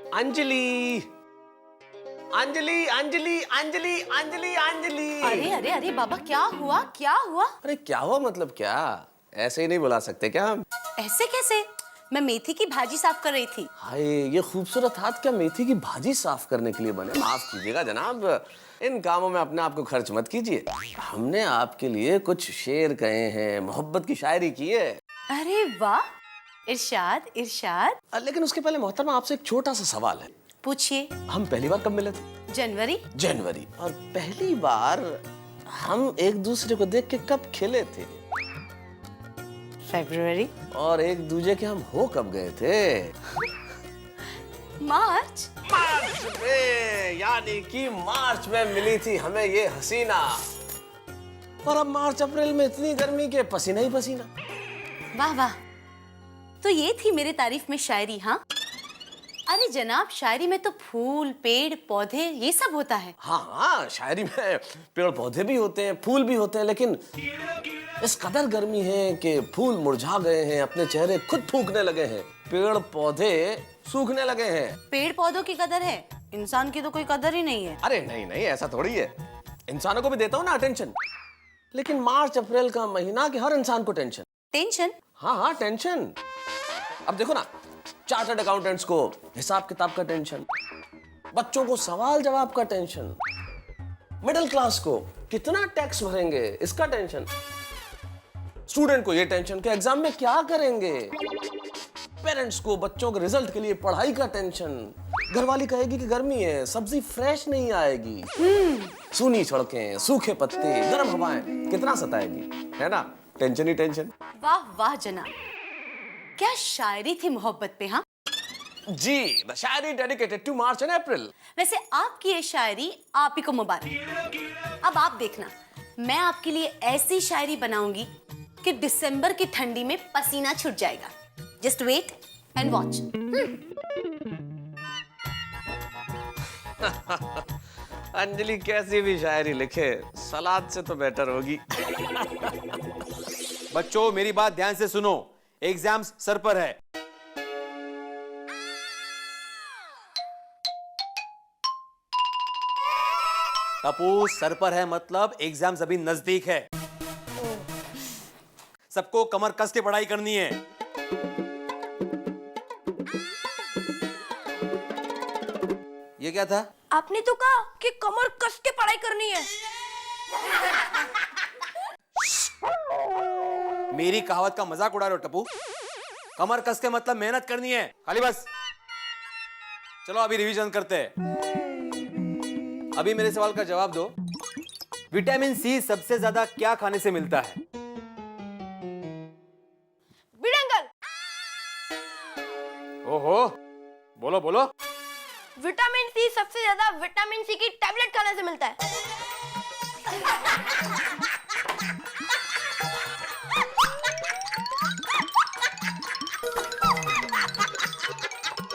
अंजलि अंजलि अंजलि अंजलि अंजलि अंजलि। अरे अरे अरे बाबा, क्या हुआ क्या हुआ? अरे क्या हुआ मतलब क्या? ऐसे ही नहीं बुला सकते क्या हम? ऐसे कैसे? मैं मेथी की भाजी साफ कर रही थी। हाय, ये खूबसूरत हाथ क्या मेथी की भाजी साफ करने के लिए बने? माफ कीजिएगा जनाब, इन कामों में अपने आप को खर्च मत कीजिए। हमने आपके लिए कुछ शेर कहे हैं, मोहब्बत की शायरी की है। अरे वाह, इरशाद इरशाद। लेकिन उसके पहले मोहतरमा आपसे एक छोटा सा सवाल है। पूछिए। हम पहली बार कब मिले थे? जनवरी। जनवरी। और पहली बार हम एक दूसरे को देख के कब खिले थे? फरवरी। और एक दूसरे के हम हो कब गए थे? मार्च। मार्च में, यानी कि मार्च में मिली थी हमें ये हसीना। और अब मार्च अप्रैल में इतनी गर्मी के पसीना ही पसीना। वाह वाह, तो ये थी मेरे तारीफ में शायरी। हाँ अरे जनाब, शायरी में तो फूल पेड़ पौधे ये सब होता है। हाँ हाँ, शायरी में पेड़ पौधे भी होते हैं, फूल भी होते हैं, लेकिन इस कदर गर्मी है कि फूल मुरझा गए हैं, अपने चेहरे खुद फूंकने लगे हैं, पेड़ पौधे सूखने लगे हैं। पेड़ पौधों की कदर है, इंसान की तो कोई कदर ही नहीं है। अरे नहीं नहीं, ऐसा थोड़ी है। इंसानों को भी देता हूँ ना अटेंशन, लेकिन मार्च अप्रैल का महीना कि हर इंसान को टेंशन। टेंशन? हाँ हाँ टेंशन। अब देखो ना, चार्टर्ड अकाउंटेंट्स को हिसाब किताब का टेंशन, बच्चों को सवाल जवाब का टेंशन, मिडिल क्लास को कितना टैक्स भरेंगे इसका टेंशन, स्टूडेंट को ये टेंशन कि एग्जाम में क्या करेंगे, पेरेंट्स को बच्चों के रिजल्ट के लिए पढ़ाई का टेंशन, घरवाली कहेगी कि गर्मी है सब्जी फ्रेश नहीं आएगी, सूनी सड़कें सूखे पत्ते गर्म हवाएं कितना सताएगी, है ना? टेंशन ही टेंशन। वाह वाह जनाब, क्या शायरी थी मोहब्बत पे। हाँ जी, the shayari dedicated to March and April. वैसे आपकी ये शायरी आप ही को मुबारक। अब आप देखना, मैं आपके लिए ऐसी शायरी बनाऊंगी कि दिसंबर की ठंडी में पसीना छूट जाएगा। Just wait and watch. Anjali कैसी भी शायरी लिखे, सलाद से तो बेटर होगी। बच्चों मेरी बात ध्यान से सुनो, एग्जाम्स सर पर है। टप्पू, सर पर है मतलब एग्जाम्स अभी नजदीक है। सबको कमर कस के पढ़ाई करनी है। ये क्या था? आपने तो कहा कि कमर कस के पढ़ाई करनी है। मेरी कहावत का मजाक उड़ा रहे हो टप्पू? कमर कस के मतलब मेहनत करनी है, खाली बस। चलो अभी रिवीजन करते हैं। अभी मेरे सवाल का जवाब दो। विटामिन सी सबसे ज्यादा क्या खाने से मिलता है? बिडंगल। ओहो, बोलो बोलो। विटामिन सी सबसे ज्यादा विटामिन सी की टैबलेट खाने से मिलता है।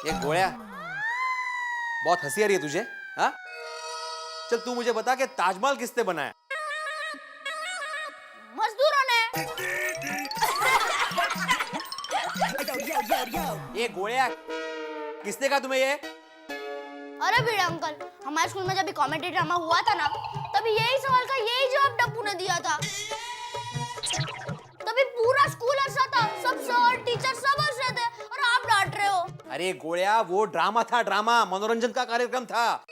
ये गोया, बहुत हंसी आ रही है तुझे? हाँ, चल तू मुझे बता कि ताजमहल किसने बनाया? मजदूरों ने। ये गोया, किसने कहा तुम्हें ये? अरे भिड़ा अंकल, हमारे स्कूल में जब कॉमेडी ड्रामा हुआ था ना, तभी यही सवाल का यही जवाब टप्पू ने दिया था। तभी पूरा स्कूल हंसा था, सब सर टीचर सब हंस रहे थे और आप डांट रहे हो। अरे गोया, वो ड्रामा था, ड्रामा मनोरंजन का कार्यक्रम था।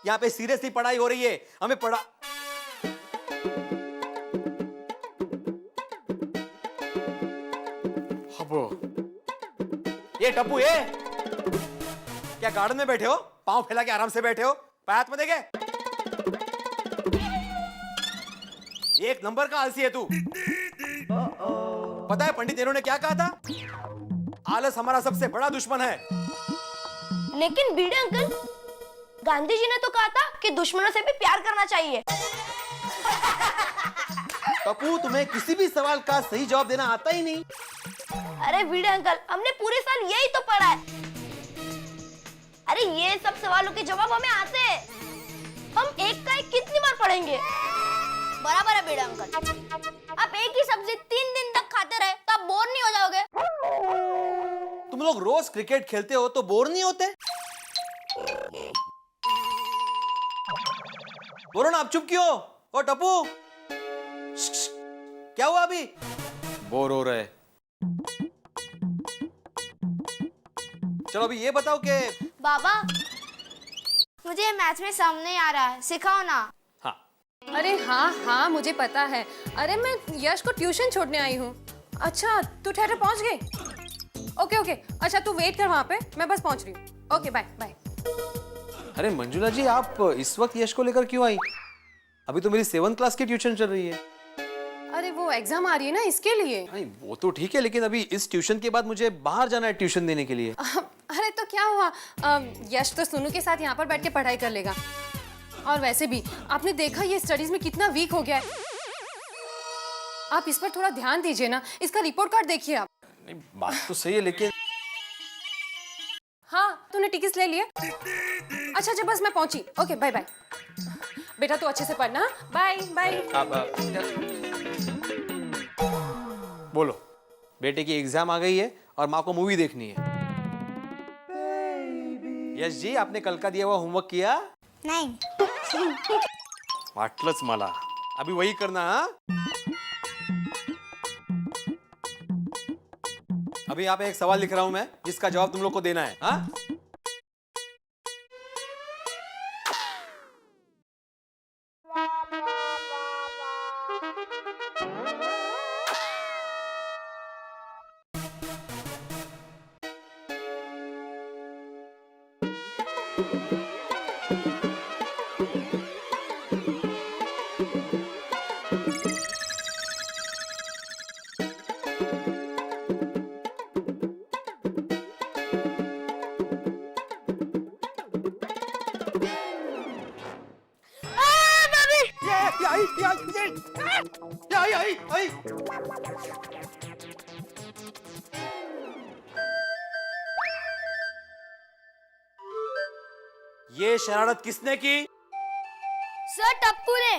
यहाँ पे सीरियसली पढ़ाई हो रही है, हमें पढ़ा। ये टप्पू, ये क्या गार्डन में बैठे हो? पांव फैला के आराम से बैठे हो, पैर हाथ में देखे? एक नंबर का आलसी है तू। पता है पंडित नेहरू ने क्या कहा था? आलस हमारा सबसे बड़ा दुश्मन है। लेकिन भिड़े अंकल, गांधी जी ने तो कहा था कि दुश्मनों से भी प्यार करना चाहिए। टप्पू, तुम्हें किसी भी सवाल का सही जवाब देना आता ही नहीं। अरे भिड़े अंकल, हमने पूरे साल यही तो पढ़ा है। अरे ये सब सवालों के जवाब हमें आते हैं। हम एक का एक कितनी बार पढ़ेंगे? बराबर है भिड़े अंकल। आप एक ही सब्जी 3 दिन तक खाते रहे तो आप बोर नहीं हो जाओगे? तुम लोग रोज क्रिकेट खेलते हो तो बोर नहीं होते? बोलो ना, आप चुप क्यों? ओ टप्पू, क्या हुआ अभी? बोर हो रहे। चलो अभी ये बताओ कि बाबा, मुझे मैथ्स में सम नहीं आ रहा है, सिखाओ ना। हाँ, अरे हाँ हाँ मुझे पता है। अरे मैं यश को ट्यूशन छोड़ने आई हूँ। अच्छा तू थिएटर पहुँच गई? ओके ओके, अच्छा तू वेट कर वहाँ पे, मैं बस पहुँच रही हूँ। Okay bye bye. अरे मंजुला जी, आप इस वक्त यश को लेकर क्यों आई? अभी तो मेरी 7th क्लास की ट्यूशन चल रही है। अरे वो एग्जाम आ रही है ना, इसके लिए। नहीं वो तो ठीक है, लेकिन अभी इस ट्यूशन के बाद मुझे बाहर जाना है ट्यूशन देने के लिए। अरे तो क्या हुआ, यश तो सुनु के साथ यहाँ पर बैठ के पढ़ाई कर लेगा। और वैसे भी आपने देखा ये स्टडीज में कितना वीक हो गया है। आप इस पर थोड़ा ध्यान दीजिए ना, इसका रिपोर्ट कार्ड देखिए आप। नहीं बात तो सही है, लेकिन हाँ तूने टिकट्स ले लिए? अच्छा अच्छा बस मैं पहुंची। Okay bye bye. बेटा तू अच्छे से पढ़ना। Bye bye. बोलो, बेटे की एग्जाम आ गई है और माँ को मूवी देखनी है। यश जी, आपने कल का दिया हुआ होमवर्क किया? नहीं। वाटलंच मला, अभी वही करना। हाँ, अभी यहाँ पे एक सवाल लिख रहा हूं मैं, जिसका जवाब तुम लोग को देना है। हाँ, आई। ये शरारत किसने की? सर टप्पू ने।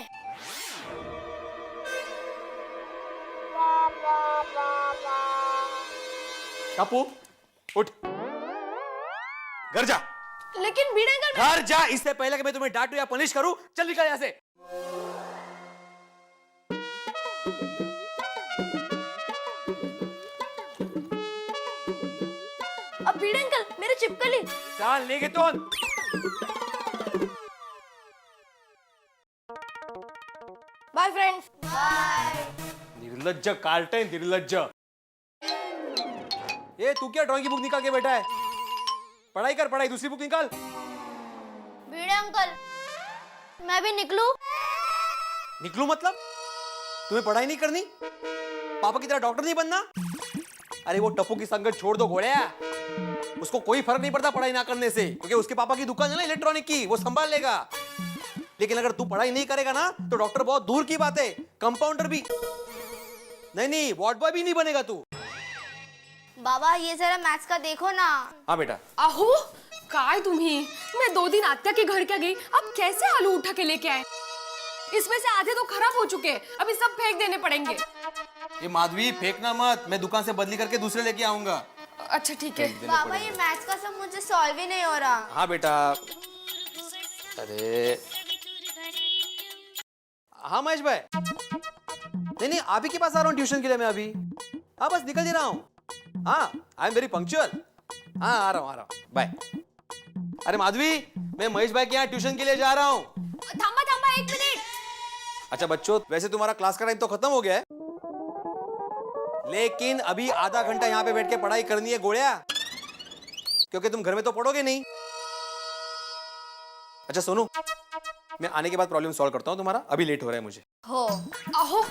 टप्पू उठ, घर जा। लेकिन भिड़े अंकल। घर जा, इससे पहले कि मैं तुम्हें डांटूं या पनिश करूं। चल निकल यहां से। अब भिड़े अंकल मेरे चिपकली। चल लेके तो। Bye friends. बाय। निर्लज्ज कार्टेन, निर्लज्ज। ये तू क्या ड्राइंग की बुक निकाल के बैठा है? पढ़ाई कर, पढ़ाई। दूसरी बुक निकाल। भिड़े अंकल, मैं भी निकलूं? निकलूं मतलब? तुम्हें पढ़ाई नहीं करनी? पापा की तरह डॉक्टर नहीं बनना? अरे वो टप्पू की संगत छोड़ दो घोड़िया। उसको कोई फर्क नहीं पड़ता पढ़ाई ना करने से, क्योंकि उसके पापा की दुकान है ना इलेक्ट्रॉनिक की, वो संभाल लेगा। लेकिन अगर तू पढ़ाई नहीं करेगा ना, तो डॉक्टर बहुत दूर की बात है, कंपाउंडर भी नहीं, वार्ड बॉय भी नहीं बनेगा तू। बाबा ये जरा मैथ्स का देखो ना। हाँ बेटा। अहो काय तुम्ही, मैं 2 दिन आत्या के घर क्या गई, अब कैसे आलू उठा के लेके आए? इसमें से आधे तो खराब हो चुके हैं, अभी सब फेंक देने पड़ेंगे। ये माधवी फेंकना मत, मैं दुकान से बदली करके दूसरे लेके आऊंगा। अच्छा ठीक है। बाबा ये मैथ्स का सब मुझे सॉल्व ही नहीं हो रहा। हाँ बेटा। अरे हाँ महेश भाई, नहीं आप ही के पास आ रहा हूँ ट्यूशन के लिए मैं अभी। हाँ बस निकल ही रहा हूँ। हाँ आई एम वेरी पंक्चुअल। हाँ आ रहा हूँ बाय। अरे माधवी, मैं महेश भाई के यहाँ ट्यूशन के लिए जा रहा हूँ। थामा 1 मिनट। अच्छा बच्चों, वैसे तुम्हारा क्लास का टाइम तो खत्म हो गया है, लेकिन अभी आधा घंटा यहाँ पे बैठ के पढ़ाई करनी है गोड़िया, क्योंकि तुम घर में तो पढ़ोगे नहीं। अच्छा सोनू, मैं आने के बाद प्रॉब्लम सॉल्व करता हूँ तुम्हारा, अभी लेट हो रहा है मुझे। हो। अहो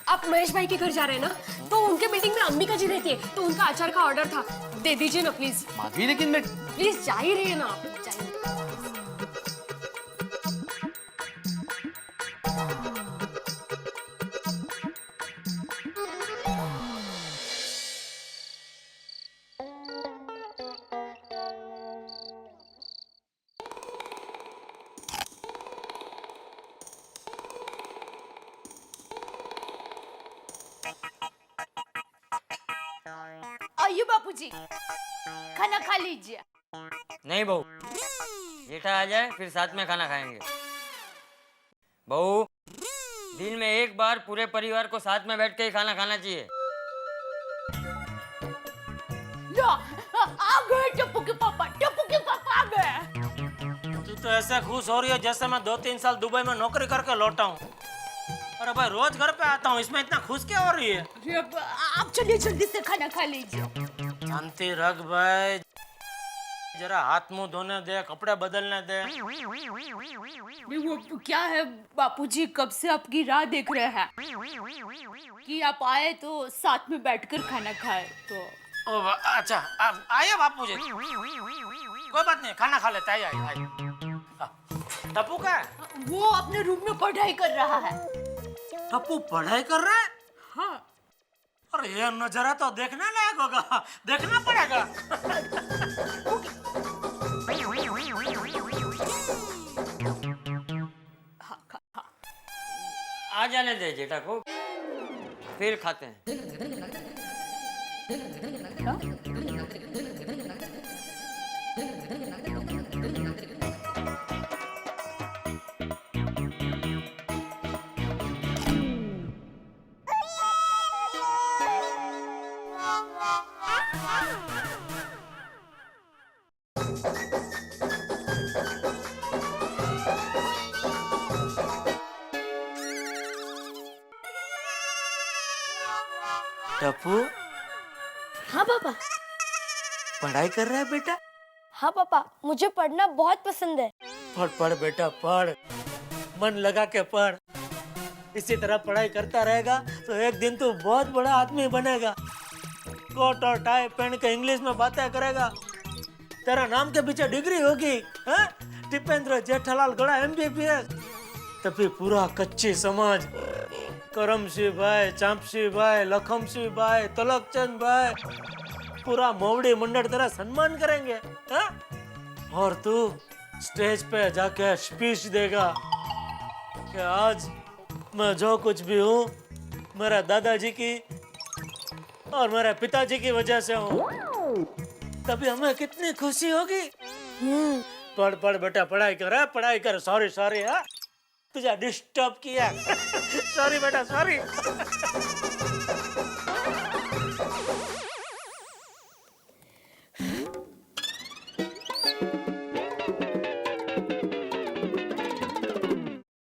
आप महेश भाई के घर जा रहे हैं ना, तो उनके बिल्डिंग में अंबिका जी रहती है, तो उनका अचार का ऑर्डर था, दे दीजिए ना प्लीज। माधवी लेकिन मैं प्लीज जा ही रही है ना आप, जाइए। आइए बापूजी। खाना खा लीजिए। नहीं बहू, जेठा आ जाए फिर साथ में खाना खाएंगे। बहू, दिन में एक बार पूरे परिवार को साथ में बैठ के ही खाना खाना चाहिए। आ गए टप्पू के पापा आ गए। तू तो ऐसे खुश हो रही है जैसे मैं 2-3 साल दुबई में नौकरी करके लौटा हूँ। अरे भाई रोज घर पे आता हूँ, इसमें इतना खुश क्या हो रही है? आप चलिए जल्दी से खाना खा लीजिए। शांति रख भाई, जरा हाथ मुंह धोने दे, कपड़े बदलने दे। वो क्या है बापूजी, कब से आपकी राह देख रहे हैं कि आप आए तो साथ में बैठकर खाना खाए। तो अच्छा, अब आइए बापू जी, कोई बात नहीं, खाना खा लेते हैं। आइए। टप्पू का है? वो अपने रूम में पढ़ाई कर रहा है। टप्पू पढ़ाई कर रहा है? हाँ। अरे ये नजारा तो देखने लायक होगा, देखना पड़ेगा। आ जाने दे जेठा को, फिर खाते हैं। टप्पू हाँ पापा। पढ़ाई कर रहा है बेटा? हाँ पापा, मुझे पढ़ना बहुत पसंद है। पढ़ पढ़ बेटा पढ़, मन लगा के पढ़। इसी तरह पढ़ाई करता रहेगा तो एक दिन तू बहुत बड़ा आदमी बनेगा। कोट और टाई पहन के इंग्लिश में बातें करेगा, तेरा नाम के पीछे डिग्री होगी, हैं? टिपेंद्र जेठालाल गड़ा MBBS। तभी पूरा कच्ची समाज, करमसिंह भाई, चांपसिंह भाई, लखमसिंह भाई, तलकचंद भाई, पूरा मोवड़ी मंडल तेरा सम्मान करेंगे, हैं? और तू स्टेज पे जाके स्पीच देगा कि आज मैं जो कुछ भी हूँ मेरे दादाजी की और मेरे पिताजी की वजह से हूँ। तभी हमें कितनी खुशी होगी। पढ़ पढ़ बेटा, पढ़ाई कर। सॉरी सॉरी, हाँ तुझे डिस्टर्ब किया। सॉरी बेटा, सॉरी।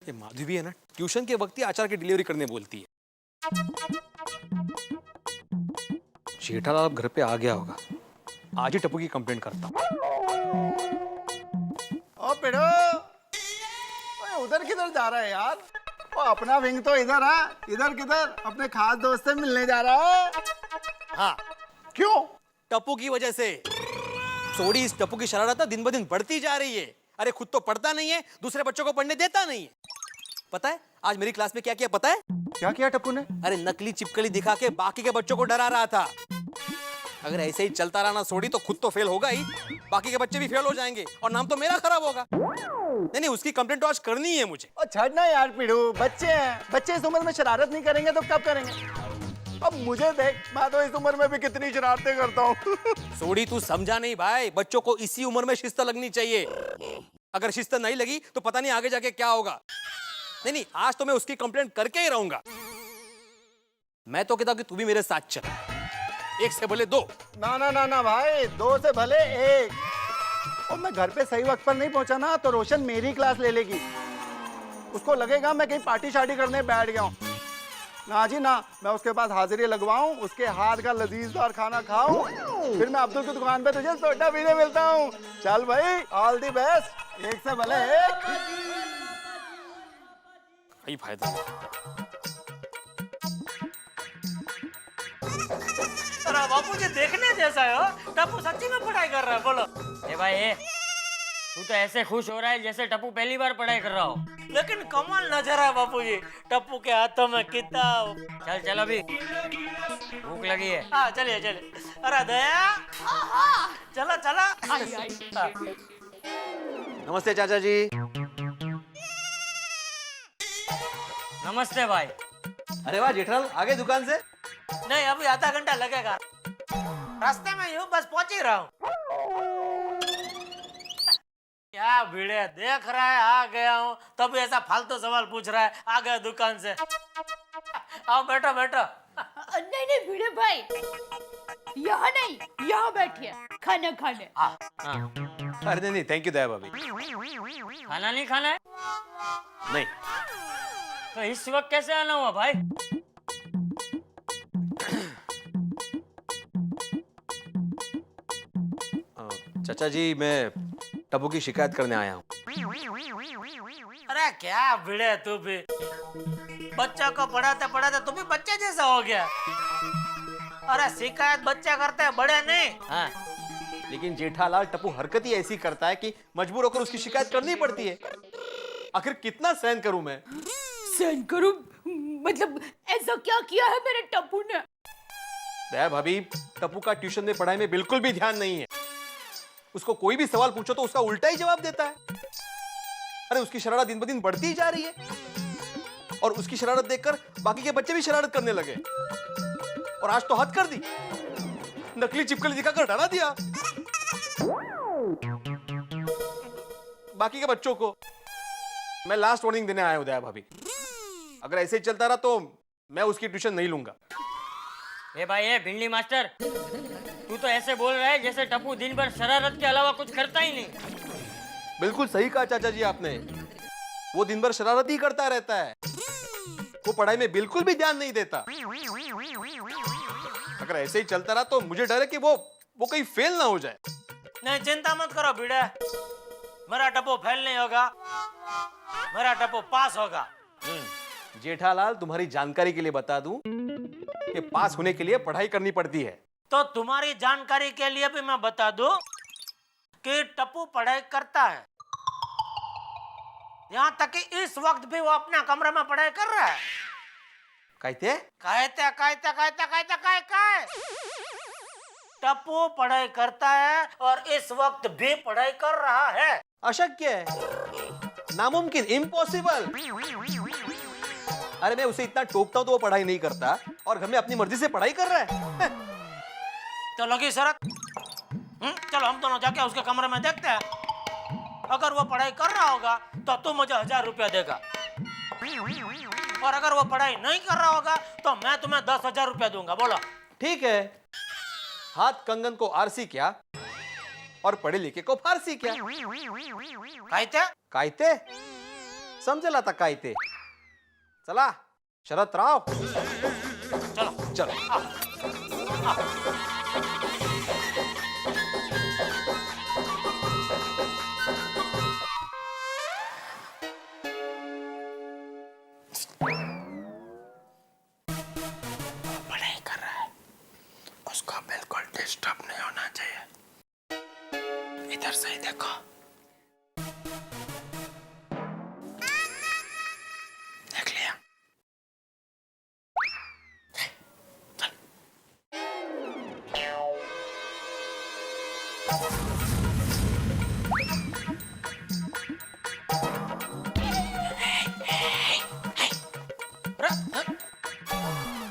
ये माधवी है ना, ट्यूशन के वक्त ही अचार की डिलीवरी करने बोलती है। जेठालाल अब घर पे आ गया होगा, आज ही टप्पू की कंप्लेंट करता हूँ। ओ पिड़ो, ओए उधर किधर जा रहा है यार? ओ अपना विंग तो इधर है, इधर किधर? अपने खास दोस्त से मिलने जा रहा है? हाँ, क्यों? टप्पू की वजह से। सोडी, इस टप्पू की शरारत दिन ब दिन बढ़ती जा रही है। अरे खुद तो पढ़ता नहीं है, दूसरे बच्चों को पढ़ने देता नहीं है। पता है आज मेरी क्लास में क्या किया पता है? क्या किया टप्पू ने? अरे नकली चिपकली दिखा के बाकी के बच्चों को डरा रहा था। अगर ऐसे ही चलता रहा ना सोडी, तो खुद तो फेल होगा ही, बाकी के बच्चे भी फेल हो जाएंगे और नाम तो मेरा खराब होगा। नहीं नहीं, उसकी कंप्लेंट तो आज करनी है मुझे। ओ छड़ना यार पिड़ू, बच्चे हैं, बच्चे इस उम्र में शरारत नहीं करेंगे तो कब करेंगे? अब मुझे देख, मैं तो इस उम्र में भी कितनी शरारतें करता हूँ। सोडी तू समझा नहीं भाई, बच्चों को इसी उम्र में शिस्त लगनी चाहिए। अगर शिस्त नहीं लगी तो पता नहीं आगे जाके क्या होगा। नहीं नहीं, आज तो मैं उसकी कंप्लेंट करके ही रहूंगा। मैं तो कहता हूं कि तू भी मेरे साथ चल, एक से भले दो। ना ना ना ना भाई, दो से भले एक। और मैं घर पे सही वक्त पर नहीं पहुंचा ना तो रोशन मेरी क्लास ले लेगी। उसको लगेगा मैं कहीं पार्टी शार्टी करने बैठ गया हूँ। ना जी ना, मैं उसके पास हाजिरी लगवाऊं, उसके हाथ का लजीजदार खाना खाऊं, फिर मैं अब्दुल की दुकान पे तुझे सोडा पीने मिलता हूँ। चल भाई, ऑल दी बेस्ट, एक से भले एक। यही फायदा। अरे बापू जी देखने जैसा है हो, टप्पू सच्ची में पढ़ाई कर रहा है, बोलो। ए भाई, तू तो ऐसे खुश हो रहा है जैसे टप्पू पहली बार पढ़ाई कर रहा हो। लेकिन कमाल नजर है बापू जी, टप्पू के हाथों में किताब। चल चल, अभी भूख लगी है। हाँ चलिए चलिए। अरे दया, चला चला। हाँ। नमस्ते चाचा जी। नमस्ते भाई। अरे वाह जेठालाल, आ गए दुकान से? नहीं, अभी आधा घंटा लगेगा, रास्ते में यूं बस पहुंच ही रहा हूँ। भिड़े देख रहा है आ गया हूँ, तभी ऐसा फालतू सवाल पूछ रहा है, आ गया दुकान से। आओ बैठो बैठो। नहीं नहीं भिड़े भाई, यहाँ नहीं, यहाँ बैठिए खाना खाने। हाँ। अरे नहीं थैंक यू दया भाभी। खाना नहीं खाना है नहीं तो इस वक्त कैसे आना हुआ भाई? चाचा जी मैं टप्पू की शिकायत करने आया हूँ। अरे क्या भिड़े तू भी, बच्चा को पढ़ाते पढ़ाते तू भी बच्चे जैसा हो गया। अरे शिकायत बच्चा करते हैं, बड़े नहीं। हाँ लेकिन जेठालाल टप्पू हरकत ही ऐसी करता है कि मजबूर होकर उसकी शिकायत करनी पड़ती है। आखिर कितना सहन करूं मैं? सहन करूं मतलब ऐसा क्या किया है मेरे टप्पू ने? दया भाभी टप्पू का ट्यूशन में पढ़ाई में बिल्कुल भी ध्यान नहीं है। उसको कोई भी सवाल पूछो तो उसका उल्टा ही जवाब देता है। अरे उसकी शरारत दिन ब दिन बढ़ती ही जा रही है और उसकी शरारत देखकर बाकी के बच्चे भी शरारत करने लगे। और आज तो हद कर दी, नकली चिपकली दिखाकर डरा दिया बाकी के बच्चों को। मैं लास्ट वार्निंग देने आया हूं दया भाभी, अगर ऐसे ही चलता रहा तो मैं उसकी ट्यूशन नहीं लूंगा। ए भाई ए भिंडी मास्टर, तू तो ऐसे बोल रहा है जैसे टप्पू दिन भर शरारत के अलावा कुछ करता ही नहीं। बिल्कुल सही कहा चाचा जी आपने, वो दिन भर शरारत ही करता रहता है, वो पढ़ाई में बिल्कुल भी ध्यान नहीं देता। अगर ऐसे ही चलता रहा तो मुझे डर है कि वो कहीं फेल ना हो जाए। नहीं चिंता मत करो भिड़े, मेरा टप्पू फेल नहीं होगा, मेरा टप्पू पास होगा। जेठालाल तुम्हारी जानकारी के लिए बता दूं कि पास होने के लिए पढ़ाई करनी पड़ती है। तो तुम्हारी जानकारी के लिए भी मैं बता दूं कि टप्पू पढ़ाई करता है, यहाँ तक कि इस वक्त भी वो अपने कमरे में पढ़ाई कर रहा है। कहते टप्पू पढ़ाई करता है और इस वक्त भी पढ़ाई कर रहा है। अशक्य है, नामुमकिन, इम्पॉसिबल। अरे मैं उसे इतना टोकता हूं तो वो पढ़ाई नहीं करता और घर में अपनी मर्जी से पढ़ाई कर रहा है। तो लगी शरत, चलो हम दोनों जाके उसके कमरे में देखते हैं। अगर वो पढ़ाई कर रहा होगा तो तू मुझे 1000 रुपया देगा, और अगर वो पढ़ाई नहीं कर रहा होगा तो मैं तुम्हें 10,000 रुपया दूंगा। बोलो ठीक है, हाथ कंगन को आरसी क्या और पढ़े लिखे को फारसी क्या। कहते कायते समझला था, कायते। चला शरत राव, चलो चलो। पढ़ाई कर रहा है, उसको बिल्कुल डिस्टर्ब नहीं होना चाहिए। इधर से ही देखो, देख लिया?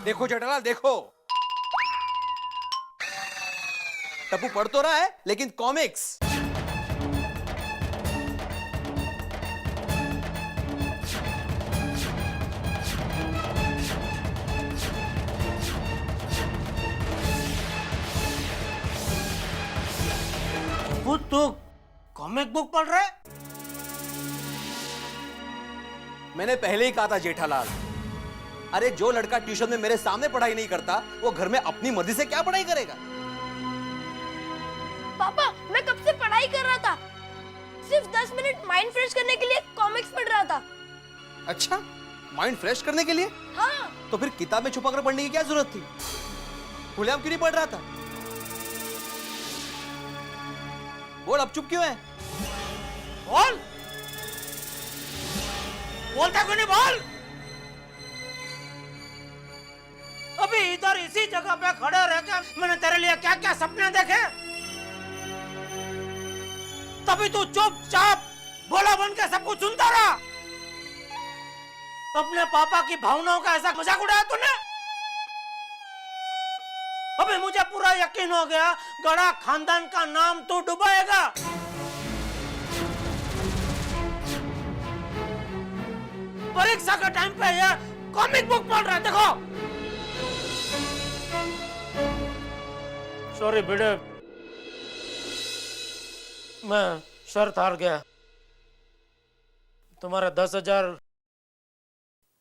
देखो जेठालाल देखो, टप्पू पढ़ तो रहा है लेकिन कॉमिक्स। वो तो कॉमिक बुक पढ़ रहा है। मैंने पहले ही कहा था जेठालाल, अरे जो लड़का ट्यूशन में मेरे सामने पढ़ाई नहीं करता वो घर में अपनी मर्जी से क्या पढ़ाई करेगा। पापा मैं कब से पढ़ाई कर रहा था, सिर्फ 10 मिनट माइंड फ्रेश करने के लिए कॉमिक्स पढ़ रहा था। अच्छा, माइंड फ्रेश करने के लिए? हाँ। तो फिर किताब में छुपा कर पढ़ने की क्या जरूरत थी? खुलेआम क्यों नहीं पढ़ रहा था? बोल, अब चुप क्यों है? बोल, बोलता क्यों नहीं? बोल। अभी इधर इसी जगह पे खड़े रहकर मैंने तेरे लिए क्या क्या सपने देखे, तभी तू चुपचाप भोला बन के सब कुछ सुनता रहा। अपने पापा की भावनाओं का ऐसा मजाक उड़ाया तूने। अभी मुझे पूरा यकीन हो गया, गड़ा खानदान का नाम तू डुबाएगा। परीक्षा के टाइम पे ये कॉमिक बुक पढ़ रहे, देखो। सॉरी बेटे, मैं शर्त हार गया। तुम्हारे 10,000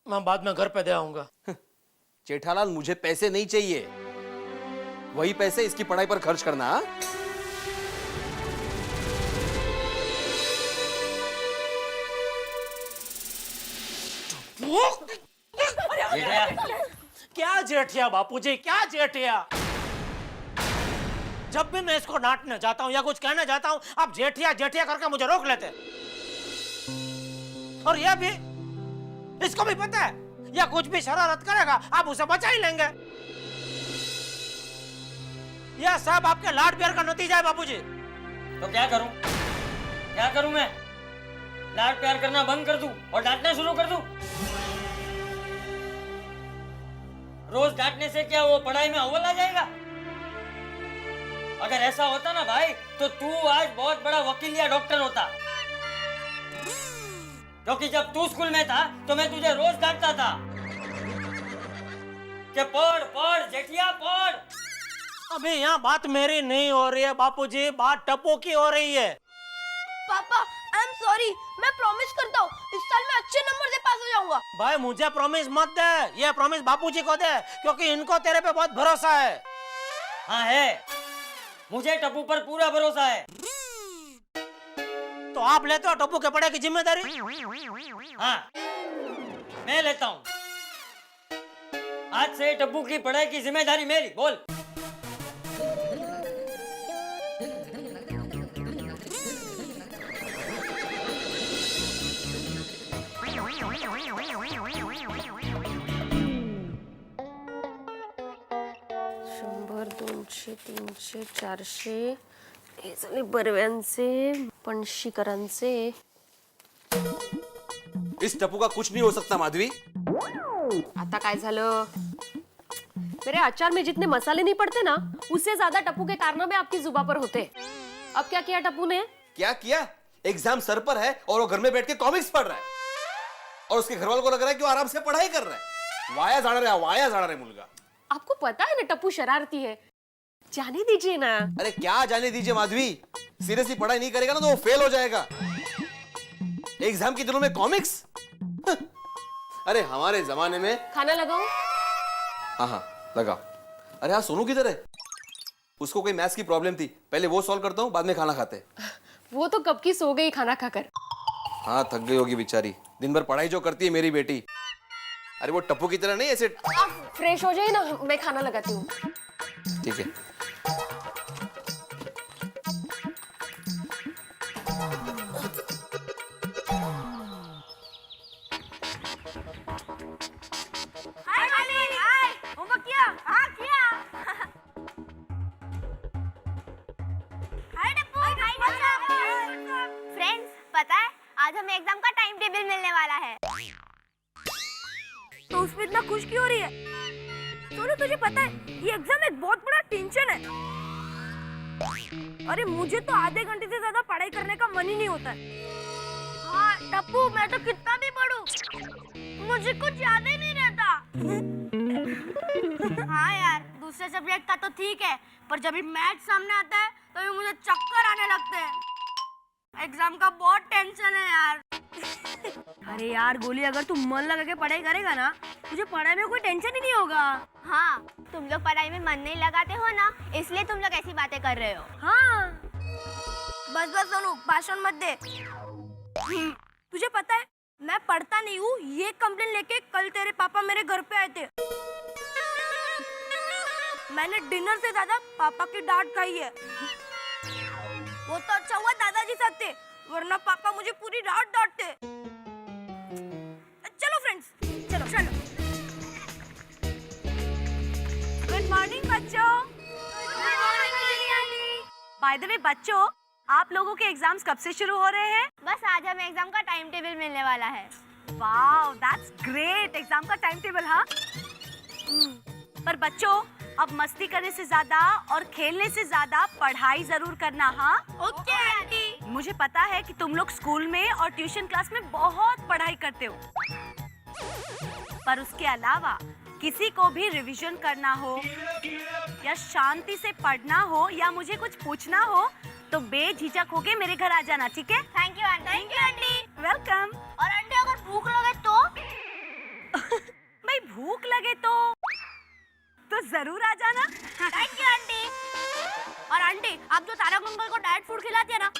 मैं बाद में घर पे दे आऊंगा। जेठालाल, मुझे पैसे नहीं चाहिए, वही पैसे इसकी पढ़ाई पर खर्च करना। हाँ? क्या जेठिया बापूजी, क्या जेठिया। जब भी मैं इसको डांटने जाता हूँ या कुछ कहने जाता हूँ, आप जेठिया जेठिया करके मुझे रोक लेते। और यह भी, इसको भी पता है, या कुछ भी शरारत करेगा आप उसे बचा ही लेंगे। यह सब आपके लाड प्यार का नतीजा है बापूजी। तो क्या करूं? क्या करूं मैं? लाड प्यार करना बंद कर दूं और डांटना शुरू कर दूं? रोज डांटने से क्या वो पढ़ाई में अव्वल आ जाएगा? अगर ऐसा होता ना भाई, तो तू आज बहुत बड़ा वकील या डॉक्टर होता। क्योंकि जब तू स्कूल में था तो मैं तुझे रोज डांटता था कि पढ़ पढ़ जेठिया पढ़। अभी यहाँ बात मेरी नहीं हो रही है बापूजी, बात टप्पू की हो रही है। पापा आई एम सॉरी, मैं प्रॉमिस करता हूँ इस साल मैं अच्छे नंबर से पास हो जाऊंगा। भाई मुझे प्रॉमिस मत दे, ये प्रॉमिस बापूजी को दे, क्योंकि इनको तेरे पे बहुत भरोसा है। हाँ है, मुझे टप्पू पर पूरा भरोसा है। तो आप लेते हो टप्पू के पढ़ाई की जिम्मेदारी? हाँ, मैं लेता हूँ। आज से टप्पू की पढ़ाई की जिम्मेदारी मेरी। बोल। शंभर 200 300 400 हे झाले बरव्यांचे पणशीकरांचे। इस टप्पू का कुछ नहीं हो सकता माधवी। आता काय झालं? मेरे अचार में जितने मसाले नहीं पड़ते ना, उससे ज्यादा टप्पू के कारनामे आपकी जुबान पर होते। अब क्या किया टप्पू ने? क्या किया? एग्जाम सर पर है और वो घर में बैठ के कॉमिक्स पढ़ रहा है, और उसके घर वालों को लग रहा है कि वो आराम से पढ़ाई कर रहा है। वाया जाना रे मुलगा। आपको पता है ना टप्पू शरारती है, जाने दीजिए ना। अरे क्या जाने दीजिए माधवी, सीरियसली पढ़ाई नहीं करेगा ना तो वो फेल हो जाएगा। एग्जाम के दिनों में कॉमिक्स? अरे हमारे जमाने में। खाना लगाओ? हाँ लगाओ। अरे हाँ, सोनू किधर है? उसको कोई मैथ्स की प्रॉब्लम थी, पहले वो सॉल्व करता हूँ, बाद में खाना खाते। वो तो कब की सो गई खाना खाकर। हाँ, थक गई होगी बेचारी, दिन भर पढ़ाई जो करती है मेरी बेटी। अरे वो टप्पू की तरह नहीं, ऐसे। आप फ्रेश हो जाइए ना, मैं खाना लगाती हूँ। ठीक है। हाय हाय, होमवर्क किया? हाँ किया। हाय टप्पू, फ्रेंड्स, पता है आज हमें एग्जाम का टाइम टेबल मिलने वाला है। तो उसमें इतना खुश क्यों हो रही है? सोनू तुझे पता है ये एग्जाम एक बहुत बड़ा टेंशन है। अरे मुझे तो आधे घंटे से ज्यादा पढ़ाई करने का मन ही नहीं होता है। हाँ टप्पू, मैं तो कितना भी पढूं मुझे कुछ याद ही नहीं रहता। हाँ यार, दूसरे सब्जेक्ट का तो ठीक है, पर जब भी मैथ सामने आता है तो भी मुझे चक्कर आने लगते हैं। एग्जाम का बहुत टेंशन है यार। अरे यार गोली, अगर तू मन लगा के पढ़ाई करेगा ना, तुझे पढ़ाई में कोई टेंशन ही नहीं होगा। हाँ, तुम लोग पढ़ाई में मन नहीं लगाते हो ना, इसलिए तुम लोग ऐसी बातें कर रहे हो। हाँ बस बस सोनू, भाषण मत दे। तुझे पता है मैं पढ़ता नहीं हूँ, ये कंप्लेन लेके कल तेरे पापा मेरे घर पे आए थे। मैंने डिनर से ज्यादा पापा की डांट खाई है। वो तो अच्छा हुआ दादाजी साथ थे, वरना पापा मुझे पूरी रात डांटते। चलो फ्रेंड्स, चलो चलो। गुड मॉर्निंग बच्चों। Good morning. By the way बच्चों, आप लोगों के एग्जाम्स कब से शुरू हो रहे हैं? बस आज हमें एग्जाम का टाइम टेबल मिलने वाला है। Wow, that's great. एग्जाम का टाइम टेबल, हाँ। पर बच्चों, अब मस्ती करने से ज्यादा और खेलने से ज्यादा पढ़ाई जरूर करना, हाँ? Okay aunty. मुझे पता है कि तुम लोग स्कूल में और ट्यूशन क्लास में बहुत पढ़ाई करते हो, पर उसके अलावा किसी को भी रिवीजन करना हो या शांति से पढ़ना हो या मुझे कुछ पूछना हो तो बेझिझक होके मेरे घर आ जाना, ठीक है? Thank you aunty. Thank you aunty. Welcome. और आंटी अगर भूख लगे तो? भाई भूख लगे तो जरूर आ जाना। Thank you aunty. और आंटी आप जो तारक अंकल को डाइट फूड खिलाती है ना,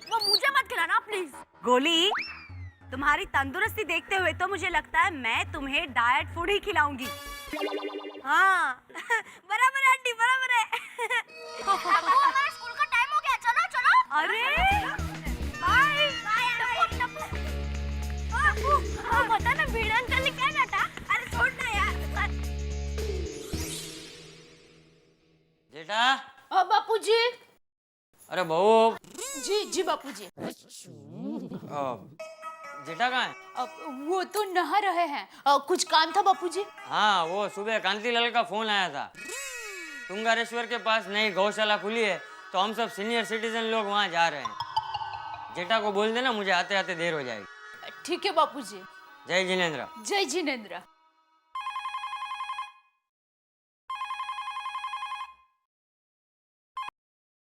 वो मुझे मत खिलाना प्लीज। गोली, तुम्हारी तंदुरुस्ती देखते हुए तो मुझे लगता है मैं तुम्हें डाइट फूड ही खिलाऊंगी। हाँ बराबर है आंटी, बराबर है। हमारे स्कूल का टाइम हो गया, चलो चलो। अरे बाय पता ना भिड़े अंकल ने क्या डांटा। अरे छोड़ ना यार। जेठा। बापूजी। अरे बहू। जी जी बापूजी। जेठा कहाँ है? वो तो नहा रहे हैं। कुछ काम था बापूजी? हाँ, वो सुबह कांतिलाल का फोन आया था। तुंगारेश्वर के पास नई गौशाला खुली है तो हम सब सीनियर सिटीजन लोग वहाँ जा रहे हैं। जेठा को बोल देना मुझे आते आते देर हो जाएगी। ठीक है बापूजी। जय जिनेंद्र। जय जिनेंद्र।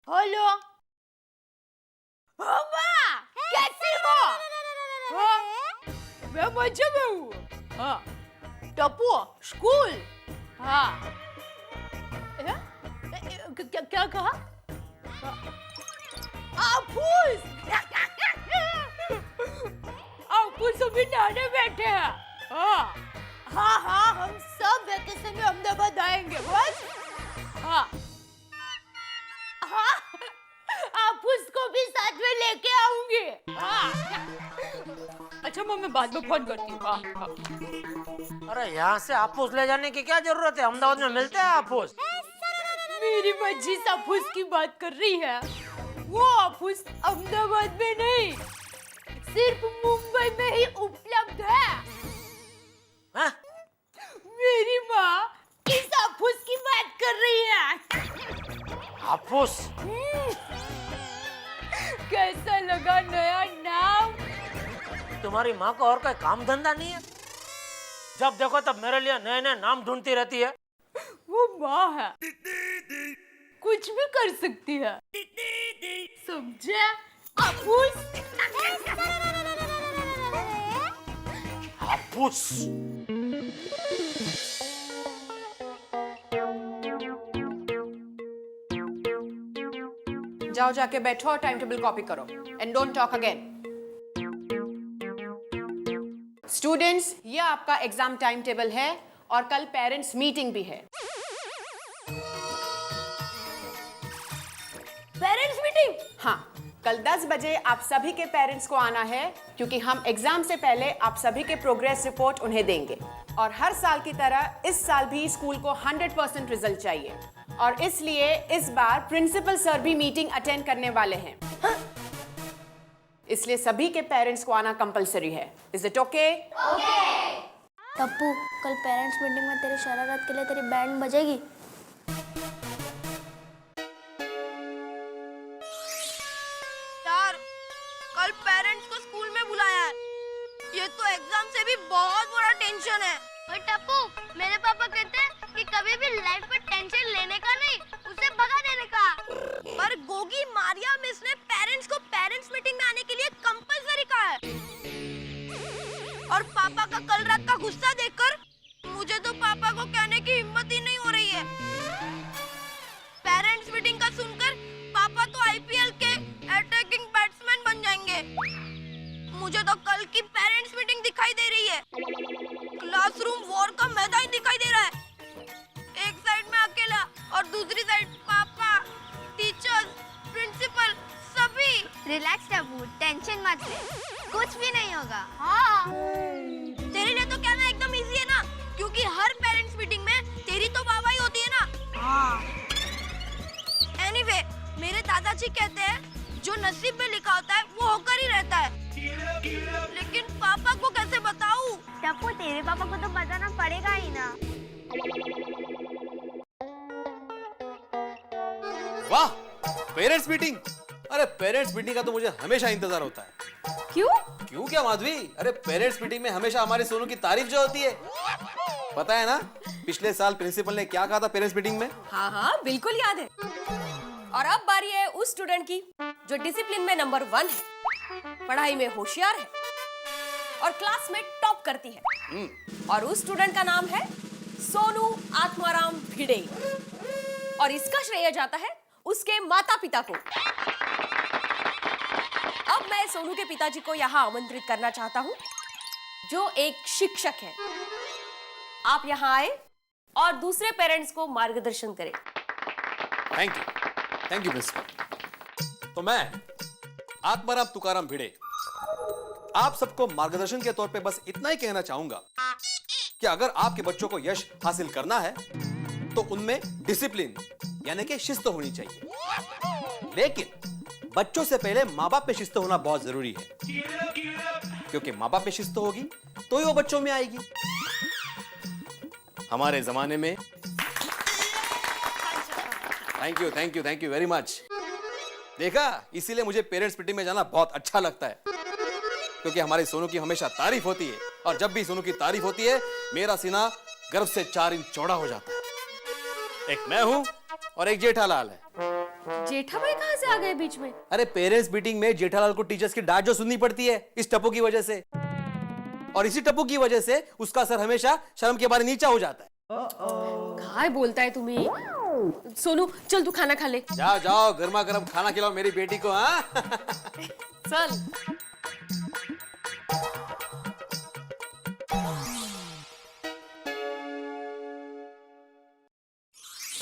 हेलो माँ, कैसी हो? हाँ, मैं मजे में हूँ। हाँ, टप्पू स्कूल। हाँ, क्या कहा? आफूस आफूस अभी नहाने बैठे हैं। हाँ हाँ हाँ, हम सब वेकेशन में अहमदाबाद आएंगे बस। हाँ हाँ, आप उसको भी साथ में लेके आऊंगी। हाँ अच्छा मैं बाद में फोन करती हूँ। हाँ हाँ। अरे यहाँ से आफूस ले जाने की क्या जरूरत है, अहमदाबाद में मिलते हैं आफूस। मेरी बच्ची आफूस की बात कर रही है। वो आफूस अहमदाबाद में नहीं, सिर्फ मुंबई में ही उपलब्ध है। हाँ? मेरी माँ इस आफूस की बात कर रही है। आफूस? कैसा लगा नया नाम? तुम्हारी माँ को और कोई काम धंधा नहीं है? जब देखो तब मेरे लिए नए नए नाम ढूंढती रहती है। वो माँ है, कुछ भी कर सकती है, समझे? आफूस। आफूस। जाओ जाके बैठो और टाइम टेबल कॉपी करो and don't talk again. Students, ये आपका एग्जाम टाइम टेबल है और कल पेरेंट्स मीटिंग भी है। Parents meeting? हाँ, कल 10 बजे आप सभी के पेरेंट्स को आना है क्योंकि हम एग्जाम से पहले आप सभी के प्रोग्रेस रिपोर्ट उन्हें देंगे और हर साल की तरह इस साल भी स्कूल को 100% रिजल्ट चाहिए और इसलिए इस बार प्रिंसिपल सर भी मीटिंग अटेंड करने वाले हैं। इसलिए सभी के पेरेंट्स को आना कंपलसरी है। Is it okay? टप्पू, कल पेरेंट्स मीटिंग में तेरी शरारत के लिए तेरी बैंड बजेगी। यार, कल पेरेंट्स को स्कूल में बुलाया है। ये तो एग्जाम से भी बहुत बड़ा टेंशन है। ओए टप्पू, मेरे पापा कहते हैं कि कभी भी लाइफ में टेंशन लेने का नहीं, उसे भगा देने का। पर गोगी मारिया मिस ने पेरेंट्स को पेरेंट्स मीटिंग में आने के लिए कंपलसरी कहा है। और पापा का कल रात का गुस्सा देखकर मुझे तो पापा को कहने की हिम्मत ही नहीं हो रही है। पेरेंट्स मीटिंग का सुनकर पापा तो आईपीएल के अटैकिंग बैट्समैन बन जाएंगे। मुझे तो कल की पेरेंट्स मीटिंग दिखाई दे रही है। क्लासरूम वॉर का मैदान दिखाई दे रहा है। एक साइड में अकेला और दूसरी साइड पापा, टीचर्स, प्रिंसिपल, सभी। रिलैक्स टप्पू, टेंशन मत ले, कुछ भी नहीं होगा। हाँ, तेरे लिए तो कहना एकदम इजी है ना, क्योंकि हर पेरेंट्स मीटिंग में तेरी तो वाहवाही होती है ना। हाँ। एनीवे, मेरे दादाजी कहते हैं जो नसीब में लिखा होता है वो होकर ही रहता है। लेकिन पापा को कैसे बताऊं? टप्पू, तेरे पापा को तो बताना पड़ेगा ही ना। वाह, पेरेंट्स मीटिंग! अरे पेरेंट्स मीटिंग का तो मुझे हमेशा इंतजार होता है। क्यों? क्यों क्या माधवी? अरे पेरेंट्स मीटिंग में हमेशा हमारे सोनू की तारीफ जो होती है, पता है ना पिछले साल प्रिंसिपल ने क्या कहा था पेरेंट्स मीटिंग में? हाँ हाँ बिल्कुल याद है। और अब बारी है उस स्टूडेंट की जो डिसिप्लिन में नंबर 1 है, पढ़ाई में होशियार है और क्लास में टॉप करती है। और उस स्टूडेंट का नाम है सोनू आत्माराम भिड़े और इसका श्रेय जाता है उसके माता पिता को। अब मैं सोनू के पिताजी को यहाँ आमंत्रित करना चाहता हूँ जो एक शिक्षक है। आप यहाँ आए और दूसरे पेरेंट्स को मार्गदर्शन करें। Thank you principal. तो मैं आत्माराम तुकाराम भिड़े आप सबको मार्गदर्शन के तौर पे बस इतना ही कहना चाहूंगा कि अगर आपके बच्चों को यश हासिल करना है तो उनमें डिसिप्लिन यानी कि शिस्त होनी चाहिए, लेकिन बच्चों से पहले माँ बाप में शिस्त होना बहुत जरूरी है, क्योंकि माँ बाप में शिस्त होगी तो ही वो बच्चों में आएगी। हमारे जमाने में थैंक यू वेरी मच। देखा, इसीलिए मुझे पेरेंट्स मीटिंग में जाना बहुत अच्छा लगता है, क्योंकि हमारे सोनू की हमेशा तारीफ होती है और जब भी सोनू की तारीफ होती है मेरा सीना गर्व से 4 इंच चौड़ा हो जाता है। एक मैं हूं और एक जेठालाल है। जेठा भाई कहाँ से आ गए बीच में? अरे पेरेंट्स मीटिंग में जेठालाल को टीचर्स की डांट जो सुननी पड़ती है इस टप्पू की वजह से, और इसी टप्पू की वजह से उसका सर हमेशा शर्म के बारे नीचा हो जाता है। काय बोलता है तुम्हें? सोनू चल तू खाना खा ले। जाओ गर्मा गर्म खाना खिलाओ मेरी बेटी को। हाँ चल।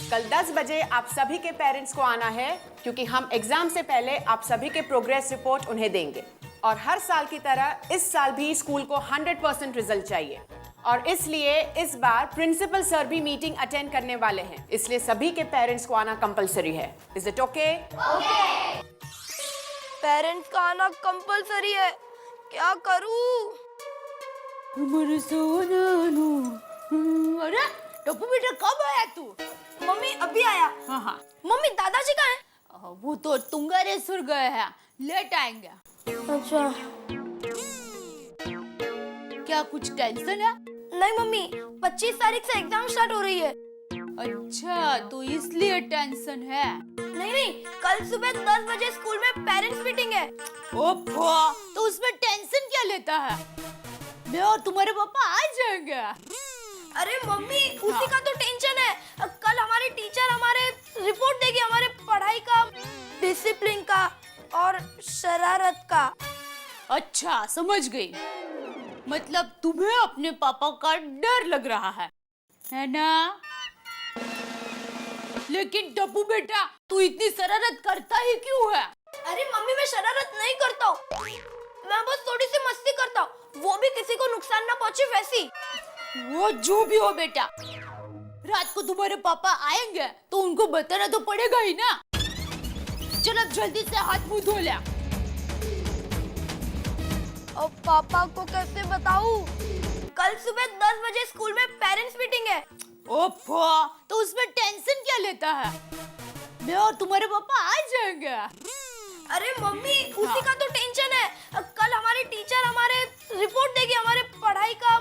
कल 10 बजे आप सभी के पेरेंट्स को आना है, क्योंकि हम एग्जाम से पहले आप सभी के प्रोग्रेस रिपोर्ट उन्हें देंगे। और हर साल की तरह इस साल भी स्कूल को 100% रिजल्ट चाहिए, और इसलिए इस बार प्रिंसिपल सर भी मीटिंग अटेंड करने वाले हैं, इसलिए सभी के पेरेंट्स को आना कंपलसरी है। Is it okay? पेरेंट्स का आना कंपलसरी है, क्या करूं? अरे टप्पू बेटा कब आया तू? मम्मी अभी आया। हाँ। मम्मी दादाजी कहाँ हैं? वो तो तुंगारेश्वर गए हैं, लेट आएंगे। अच्छा। क्या कुछ टेंशन है? नहीं मम्मी, 25 तारीख से एग्जाम स्टार्ट हो रही है। अच्छा तो इसलिए टेंशन है। नहीं, कल सुबह 10 बजे स्कूल में पेरेंट्स मीटिंग है। ओफो, तो उसमें टेंशन क्या लेता है? मैं और तुम्हारे पापा आ जाएंगे। अरे मम्मी उसी का तो टेंशन है। कल हमारे टीचर हमारे रिपोर्ट देगी, हमारे पढ़ाई का, डिसिप्लिन का और शरारत का। अच्छा समझ गई, मतलब तुम्हें अपने पापा का डर लग रहा है ना? लेकिन टप्पू बेटा तू इतनी शरारत करता ही क्यों है? अरे मम्मी मैं शरारत नहीं करता हूँ, मैं बस थोड़ी सी मस्ती करता हूँ, वो भी किसी को नुकसान ना पहुँचे वैसी। वो जो भी हो बेटा, रात को तुम्हारे पापा आएंगे तो उनको बताना तो पड़ेगा ही ना। चल अब जल्दी से हाथ मुंह धो ले। अब पापा को कैसे बताऊं? कल सुबह 10 बजे स्कूल में पेरेंट्स मीटिंग है। ओफो, तो उसमें टेंशन क्या लेता है? मैं और तुम्हारे पापा आ जाएंगे। अरे मम्मी उसी का तो टेंशन है। कल हमारे टीचर हमारे रिपोर्ट देगी, हमारे पढ़ाई का,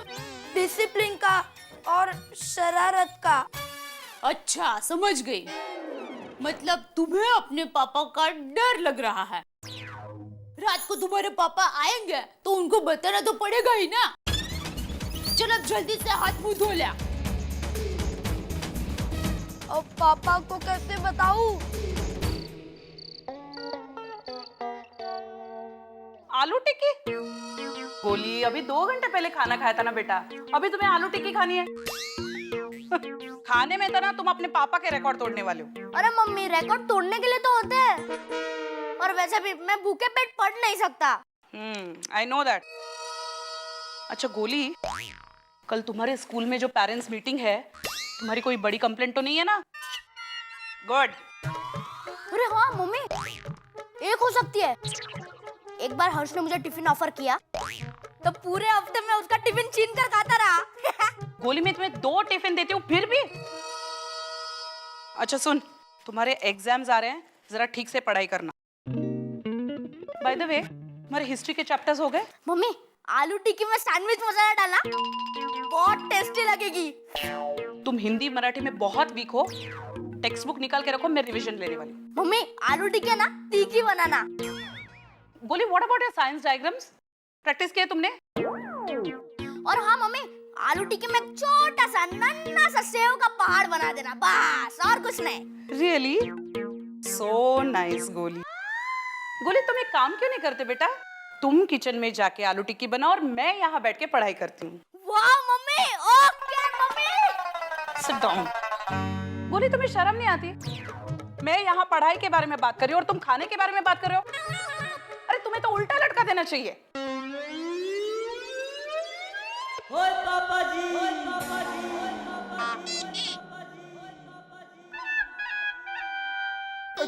डिसिप्लिन का और शरारत का। अच्छा समझ गई, मतलब तुम्हें अपने पापा का डर लग रहा है। रात को तुम्हारे पापा आएंगे तो उनको बताना तो पड़ेगा ही ना। चल अब जल्दी से हाथ मुंह धो ले। अब पापा को कैसे बताऊं? आलू टिक्की? गोली अभी 2 घंटे पहले खाना खाया था ना बेटा, अभी तुम्हें आलू टिक्की खानी है? खाने में तो ना तुम अपने पापा के रिकॉर्ड तोड़ने वाले हो। अरे मम्मी रिकॉर्ड तोड़ने के लिए तो होते हैं, और वैसे भी मैं भूखे पेट पढ़ नहीं सकता। I know that. अच्छा गोली, कल तुम्हारे स्कूल में जो पेरेंट्स मीटिंग है, तुम्हारी कोई बड़ी कंप्लेंट तो नहीं है ना? गुड। अरे हाँ मम्मी, एक हो सकती है। एक बार हर्ष ने मुझे टिफिन ऑफर किया तो पूरे हफ्ते में उसका टिफिन छीन कर खाता रहा। गोली में तुम्हें 2 टिफिन देती हूँ फिर भी। अच्छा सुन, तुम्हारे एग्जाम्स आ रहे हैं, जरा ठीक से पढ़ाई करना। बाय द वे, तुम्हारे हिस्ट्री के चैप्टर्स हो गए? मम्मी आलू टिक्की में सैंडविच मसाला डाला, बहुत टेस्टी लगेगी। तुम हिंदी मराठी में बहुत वीक हो। टेक्स्ट बुक निकाल के रखो, मैं रिवीजन लेने वाली हूँ। मम्मी आलू टिक्की ना तीखी बनाना। बोली what about your science diagrams? Practice किया तुमने? और हाँ मम्मी, आलू टिक्की में एक छोटा सा नन्हा सा सेव का पहाड़ बना देना, बस और कुछ नहीं। रियली? सो नाइस गोली। गोली तुम एक काम क्यों नहीं करते बेटा? तुम किचन में जाके आलू टिक्की बनाओ और मैं यहाँ बैठ के पढ़ाई करती हूँ। वाह mummy, okay mummy. Sit down. गोली तुम्हें शर्म नहीं आती? मैं यहाँ पढ़ाई के बारे में बात कर रही हूँ और तुम खाने के बारे में बात कर रहे हो। अरे तुम्हें तो उल्टा लटका देना चाहिए। ओए पापा जी,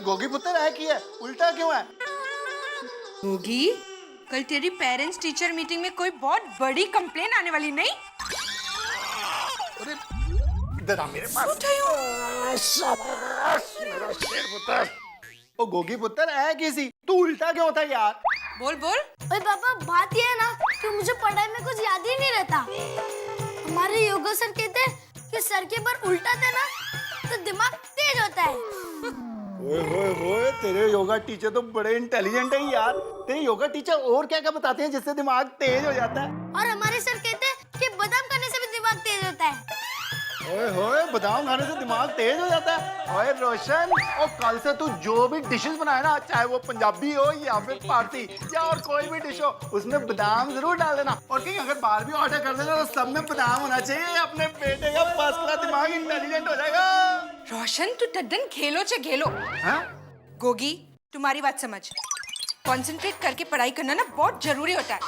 गोगी पुत्र है कि है उल्टा क्यों है? होगी, कल तेरी पेरेंट्स टीचर मीटिंग में कोई बहुत बड़ी कंप्लेन आने वाली नहीं? अरे इधर आ मेरे पास। मेरा शेर पुत्र। ओ गोगी पुत्र है किसी, तू उल्टा क्यों था यार? बोल बोल। ओए पापा, बात ये है ना कि मुझे पढ़ाई में कुछ याद ही नहीं रहता। हमारे योगा सर कहते हैं कि सर के पर उल्टाते ना तो दिमाग तेज होता है। ओए तेरे योगा टीचर तो बड़े इंटेलिजेंट हैं यार। तेरे योगा टीचर और क्या क्या बताते हैं जिससे दिमाग तेज हो जाता है? और हमारे सर कहते हैं कि बादाम खाने से भी दिमाग तेज होता है। ओए बादाम खाने से दिमाग तेज हो जाता है। ओए रोशन, और कल से तू जो भी डिशेस बनाए ना, चाहे वो पंजाबी हो या फिर पारसी या और कोई भी डिश हो, उसमें बादाम जरूर डाल देना। और कहीं अगर बाहर भी ऑर्डर कर देना तो सब में बादाम होना चाहिए। अपने बेटे का फर्स्ट क्लास दिमाग इंटेलिजेंट हो जाएगा। रोशन तू टड्डन खेलो चे खेलो। हाँ? गोगी तुम्हारी बात समझ, कंसंट्रेट करके पढ़ाई करना ना बहुत जरूरी होता है।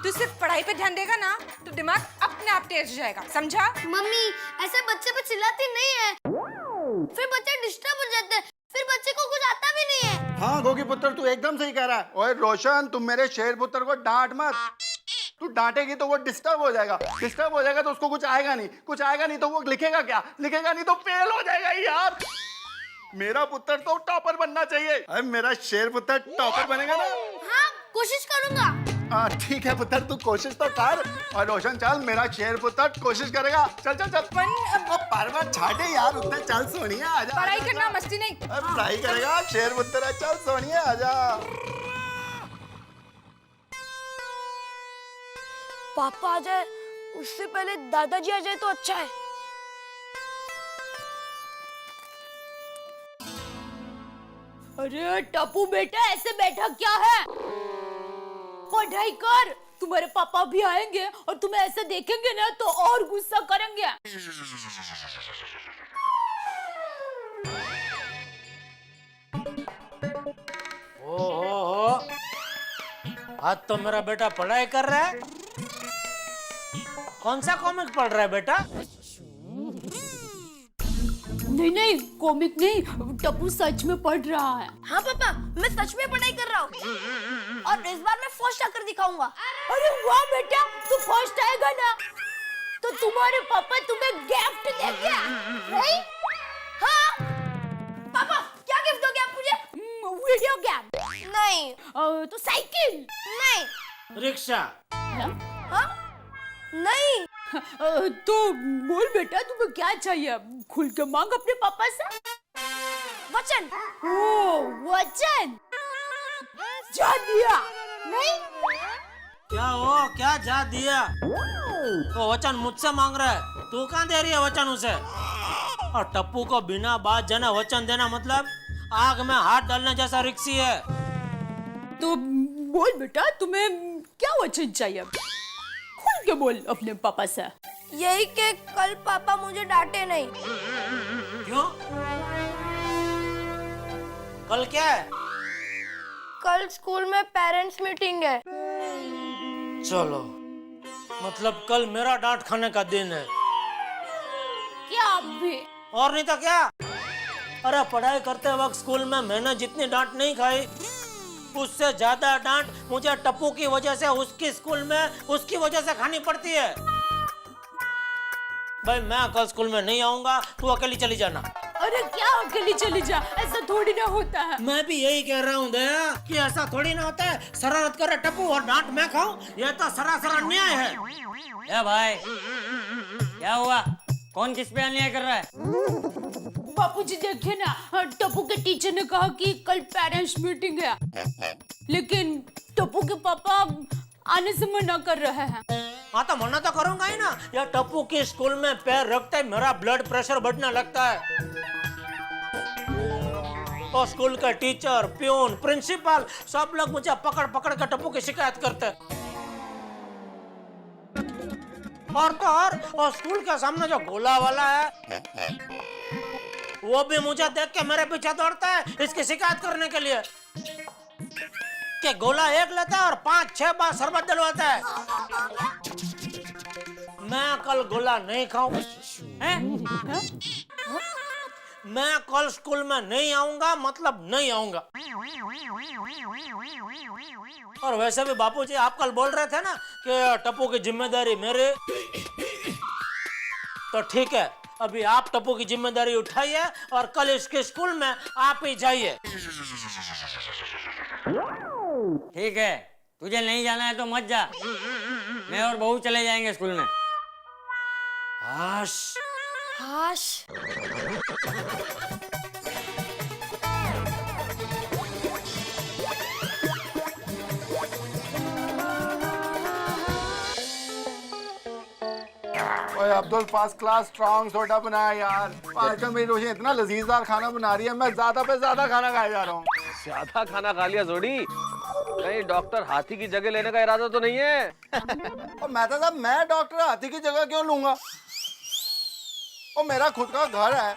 तू सिर्फ पढ़ाई पे ध्यान देगा ना तो दिमाग अपने आप तेज हो जाएगा, समझा? मम्मी ऐसे बच्चे पे चिल्लाती नहीं है, फिर बच्चे डिस्टर्ब हो जाते हैं, फिर बच्चे को कुछ आता भी नहीं है। हाँ गोगी पुत्र, तू एकदम सही कह रहा है। ओए रोशन, तुम मेरे शेर पुत्र को डांट मत। तू डांटेगी तो वो डिस्टर्ब हो जाएगा, डिस्टर्ब हो जाएगा तो उसको कुछ आएगा नहीं, कुछ आएगा नहीं तो वो लिखेगा क्या, लिखेगा नहीं तो फेल हो जाएगा यार। मेरा पुत्र तो टॉपर बनना चाहिए। अरे मेरा शेर पुत्र टॉपर बनेगा ना? हाँ कोशिश करूंगा। ठीक है पुत्र, तू कोशिश तो कर। और रोशन चल, मेरा शेर पुत्र कोशिश करेगा। चल चल चल। बार छाटे यार, उतने चल सोनिया आजा। पढ़ाई करना, मस्ती नहीं। पढ़ाई करेगा शेर पुत्र, चल सोनिया आजा। पापा आ जाए उससे पहले दादाजी आ जाए तो अच्छा है। अरे टप्पू बेटा, ऐसे बैठा क्या है? पढ़ाई कर, तुम्हारे पापा भी आएंगे और तुम्हें ऐसे देखेंगे ना तो और गुस्सा करेंगे। ओहो, आज तो मेरा बेटा पढ़ाई कर रहा है। कौन सा कॉमिक पढ़ रहा है बेटा? नहीं नहीं, कॉमिक नहीं, टप्पू सच में पढ़ रहा है। हाँ पापा, मैं सच में पढ़ाई कर रहा हूँ और इस बार मैं फर्स्ट आकर दिखाऊंगा। अरे वाह बेटा, तू फर्स्ट आएगा ना तो तुम्हारे पापा तुम्हें गिफ्ट देंगे। नहीं? हाँ पापा, क्या गिफ्ट दोगे आप मुझे? वीडियो गेम नहीं। तो साइकिल नहीं। रिक्शा? हाँ नहीं। तो बोल बेटा, तुम्हें क्या चाहिए? खुल के मांग अपने पापा से। वचन। ओ वचन, जा दिया? नहीं। क्या हो, क्या जा दिया? वो वचन मुझसे मांग रहा है, तू कहाँ दे रही है वचन उसे? और टप्पू को बिना बात जाने वचन देना मतलब आग में हाथ डालने जैसा रिक्सी है। तो बोल बेटा, तुम्हें क्या वचन चाहिए? खुल के बोल अपने पापा से। यही कि कल पापा मुझे डांटे नहीं। क्यों? कल क्या है? कल स्कूल में पेरेंट्स मीटिंग है। चलो, मतलब कल मेरा डांट खाने का दिन है। क्या आप भी? और नहीं तो क्या? अरे पढ़ाई करते वक्त स्कूल में मैंने जितनी डांट नहीं खाई उससे ज्यादा डांट मुझे टप्पू की वजह से उसकी स्कूल में उसकी वजह से खानी पड़ती है। भाई मैं कल स्कूल में नहीं आऊंगा, तू अकेली चली जाना। अरे क्या अकेली चली जा, ऐसा थोड़ी ना होता है। मैं भी यही कह रहा हूँ दया कि ऐसा थोड़ी ना होता है। शरारत करे टप्पू और डांट मैं खाऊं, यह तो सरासर अन्याय है। ए भाई, क्या हुआ? कौन किस पे अन्याय कर रहा है? बापूजी देखिए ना, टप्पू के टीचर ने कहा कि कल पेरेंट्स मीटिंग है, लेकिन टप्पू के पापा आने से मना कर रहे हैं। हाँ तो मना तो करूंगा ही ना। यह टप्पू के स्कूल में पैर रखते ही मेरा ब्लड प्रेशर बढ़ने लगता है। और स्कूल का टीचर, प्यून, प्रिंसिपल सब लोग मुझे पकड़ पकड़ कर टप्पू की शिकायत करते हैं। और स्कूल के सामने जो गोला वाला है वो भी मुझे देख के मेरे पीछे दौड़ता है इसकी शिकायत करने के लिए कि गोला एक लेता है और 5-6 बार शरबत दिलवाता है। मैं कल गोला नहीं खाऊं। मैं कल स्कूल में नहीं आऊंगा, मतलब नहीं आऊंगा। और वैसे भी बापूजी आप कल बोल रहे थे ना कि टप्पू की जिम्मेदारी मेरे, तो ठीक है, अभी आप टप्पू की जिम्मेदारी उठाइए और कल इसके स्कूल में आप ही जाइए। ठीक है, तुझे नहीं जाना है तो मत जा। मैं और बहू चले जाएंगे स्कूल में। हाश हाश। ओए Abdul, first class strong soda बनाया यार। आजकल मेरी रोशनी इतना लजीजदार खाना बना रही है, मैं ज्यादा पे ज्यादा खाना खाए जा रहा हूँ। ज्यादा खाना खा लिया जोड़ी? कहीं डॉक्टर हाथी की जगह लेने का इरादा तो नहीं है? और मेहता साहब, मैं डॉक्टर हाथी की जगह क्यों लूंगा? और मेरा खुद का घर है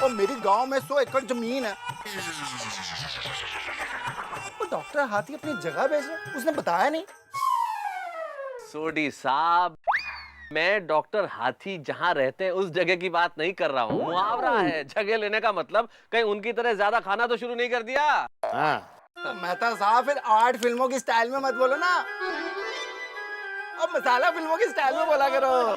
और मेरी गांव में 100 एकड़ जमीन है। और डॉक्टर हाथी अपनी जगह बेच रहा है, उसने बताया नहीं। सोडी साहब, मैं डॉक्टर हाथी जहाँ रहते हैं उस जगह की बात नहीं कर रहा हूँ। मुहावरा है, जगह लेने का मतलब कहीं उनकी तरह ज्यादा खाना तो शुरू नहीं कर दिया। हाँ। तो मेहता साहब, फिर आर्ट फिल्मों की स्टाइल में मत बोलो ना, अब मसाला फिल्मों की स्टाइल में बोला करो।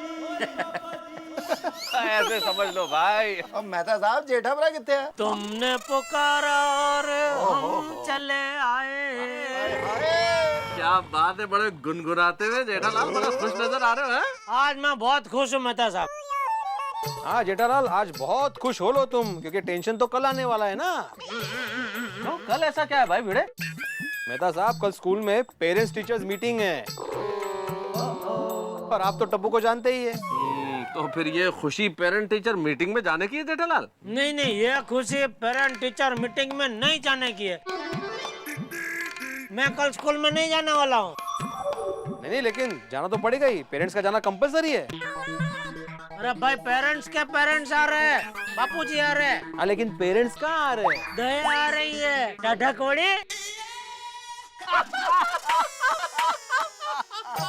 ऐसे समझ लो भाई। अब मेहता साहब, जेठाभरा कितने हैं? तुमने पुकारा और हम चले आए। क्या बात है, बड़े गुनगुनाते हुए जेठालाल, बड़ा खुश नजर आ रहे हो। आज मैं बहुत खुश हूँ मेहता साहब। हाँ जेठालाल, आज बहुत खुश हो लो तुम, क्योंकि टेंशन तो कल आने वाला है ना। तो कल ऐसा क्या है भाई भिड़े? मेहता साहब, कल स्कूल में पेरेंट्स टीचर्स मीटिंग है और आप तो टप्पू को जानते ही है। तो फिर ये खुशी पेरेंट टीचर मीटिंग में जाने की है जेठालाल? नहीं नहीं, ये खुशी पेरेंट टीचर मीटिंग में नहीं जाने की है। मैं कल स्कूल में नहीं जाने वाला हूँ। नहीं, लेकिन जाना तो पड़ेगा ही, पेरेंट्स का जाना कंपलसरी है। अरे भाई, पेरेंट्स के पेरेंट्स आ रहे हैं, बापूजी आ रहे हैं। हाँ, लेकिन पेरेंट्स कहाँ आ रहे हैं? दया आ रही है, टाटा कोड़ी।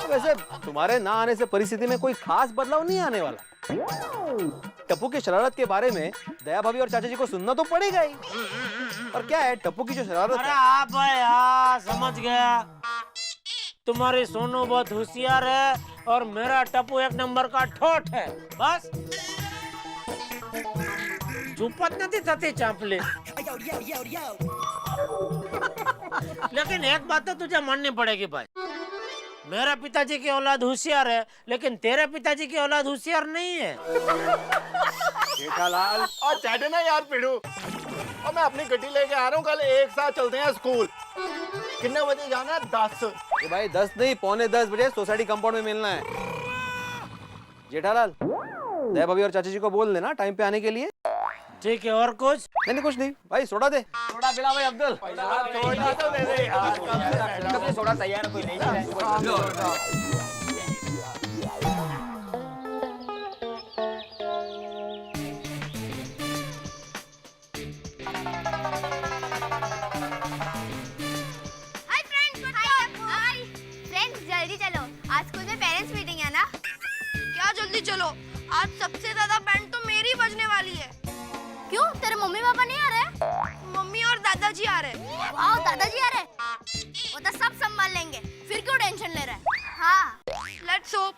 वैसे तुम्हारे ना आने से परिस्थिति में कोई खास बदलाव नहीं आने वाला। टप्पू की शरारत के बारे में दया भाभी और चाचा जी को सुनना तो पड़ेगा ही। और क्या है, टप्पू की जो शरारत अरे हाँ भाई, हाँ समझ गया। तुम्हारी सोनू बहुत होशियार है और मेरा टप्पू एक नंबर का ठोठ है। बस झुपत नहीं थती चापली। लेकिन एक बात तो तुझे माननी पड़ेगी भाई, मेरा पिताजी की औलाद होशियार है, लेकिन तेरे पिताजी की औलाद होशियार नहीं है। जेठालाल, और चाटे ना यार पिड़ू। और मैं अपनी गड्डी लेके आ रहा हूँ, कल एक साथ चलते हैं स्कूल। कितने बजे जाना है? 10। भाई 10 नहीं, 9:45 बजे सोसाइटी कंपाउंड में मिलना है। जेठालाल, दया भाभी और चाचा जी को बोल देना टाइम पे आने के लिए। ठीक है, और कुछ? नहीं कुछ नहीं भाई, सोडा दे। सोडा पिला भाई अब्दुल। सोडा तो दे दे यार। सोडा तैयार है, कोई नहीं है। हाय फ्रेंड्स, जल्दी चलो, आज स्कूल में पेरेंट्स मीटिंग है ना। क्या जल्दी चलो, आज सबसे ज्यादा बैंड तो मेरी बजने वाली है। क्यों, तेरे मम्मी पापा नहीं आ रहे? मम्मी और दादाजी आ रहे। आओ, दादाजी आ रहे, वो तो सब संभाल लेंगे, फिर क्यों टेंशन ले रहा है? हाँ, लेट्स होप।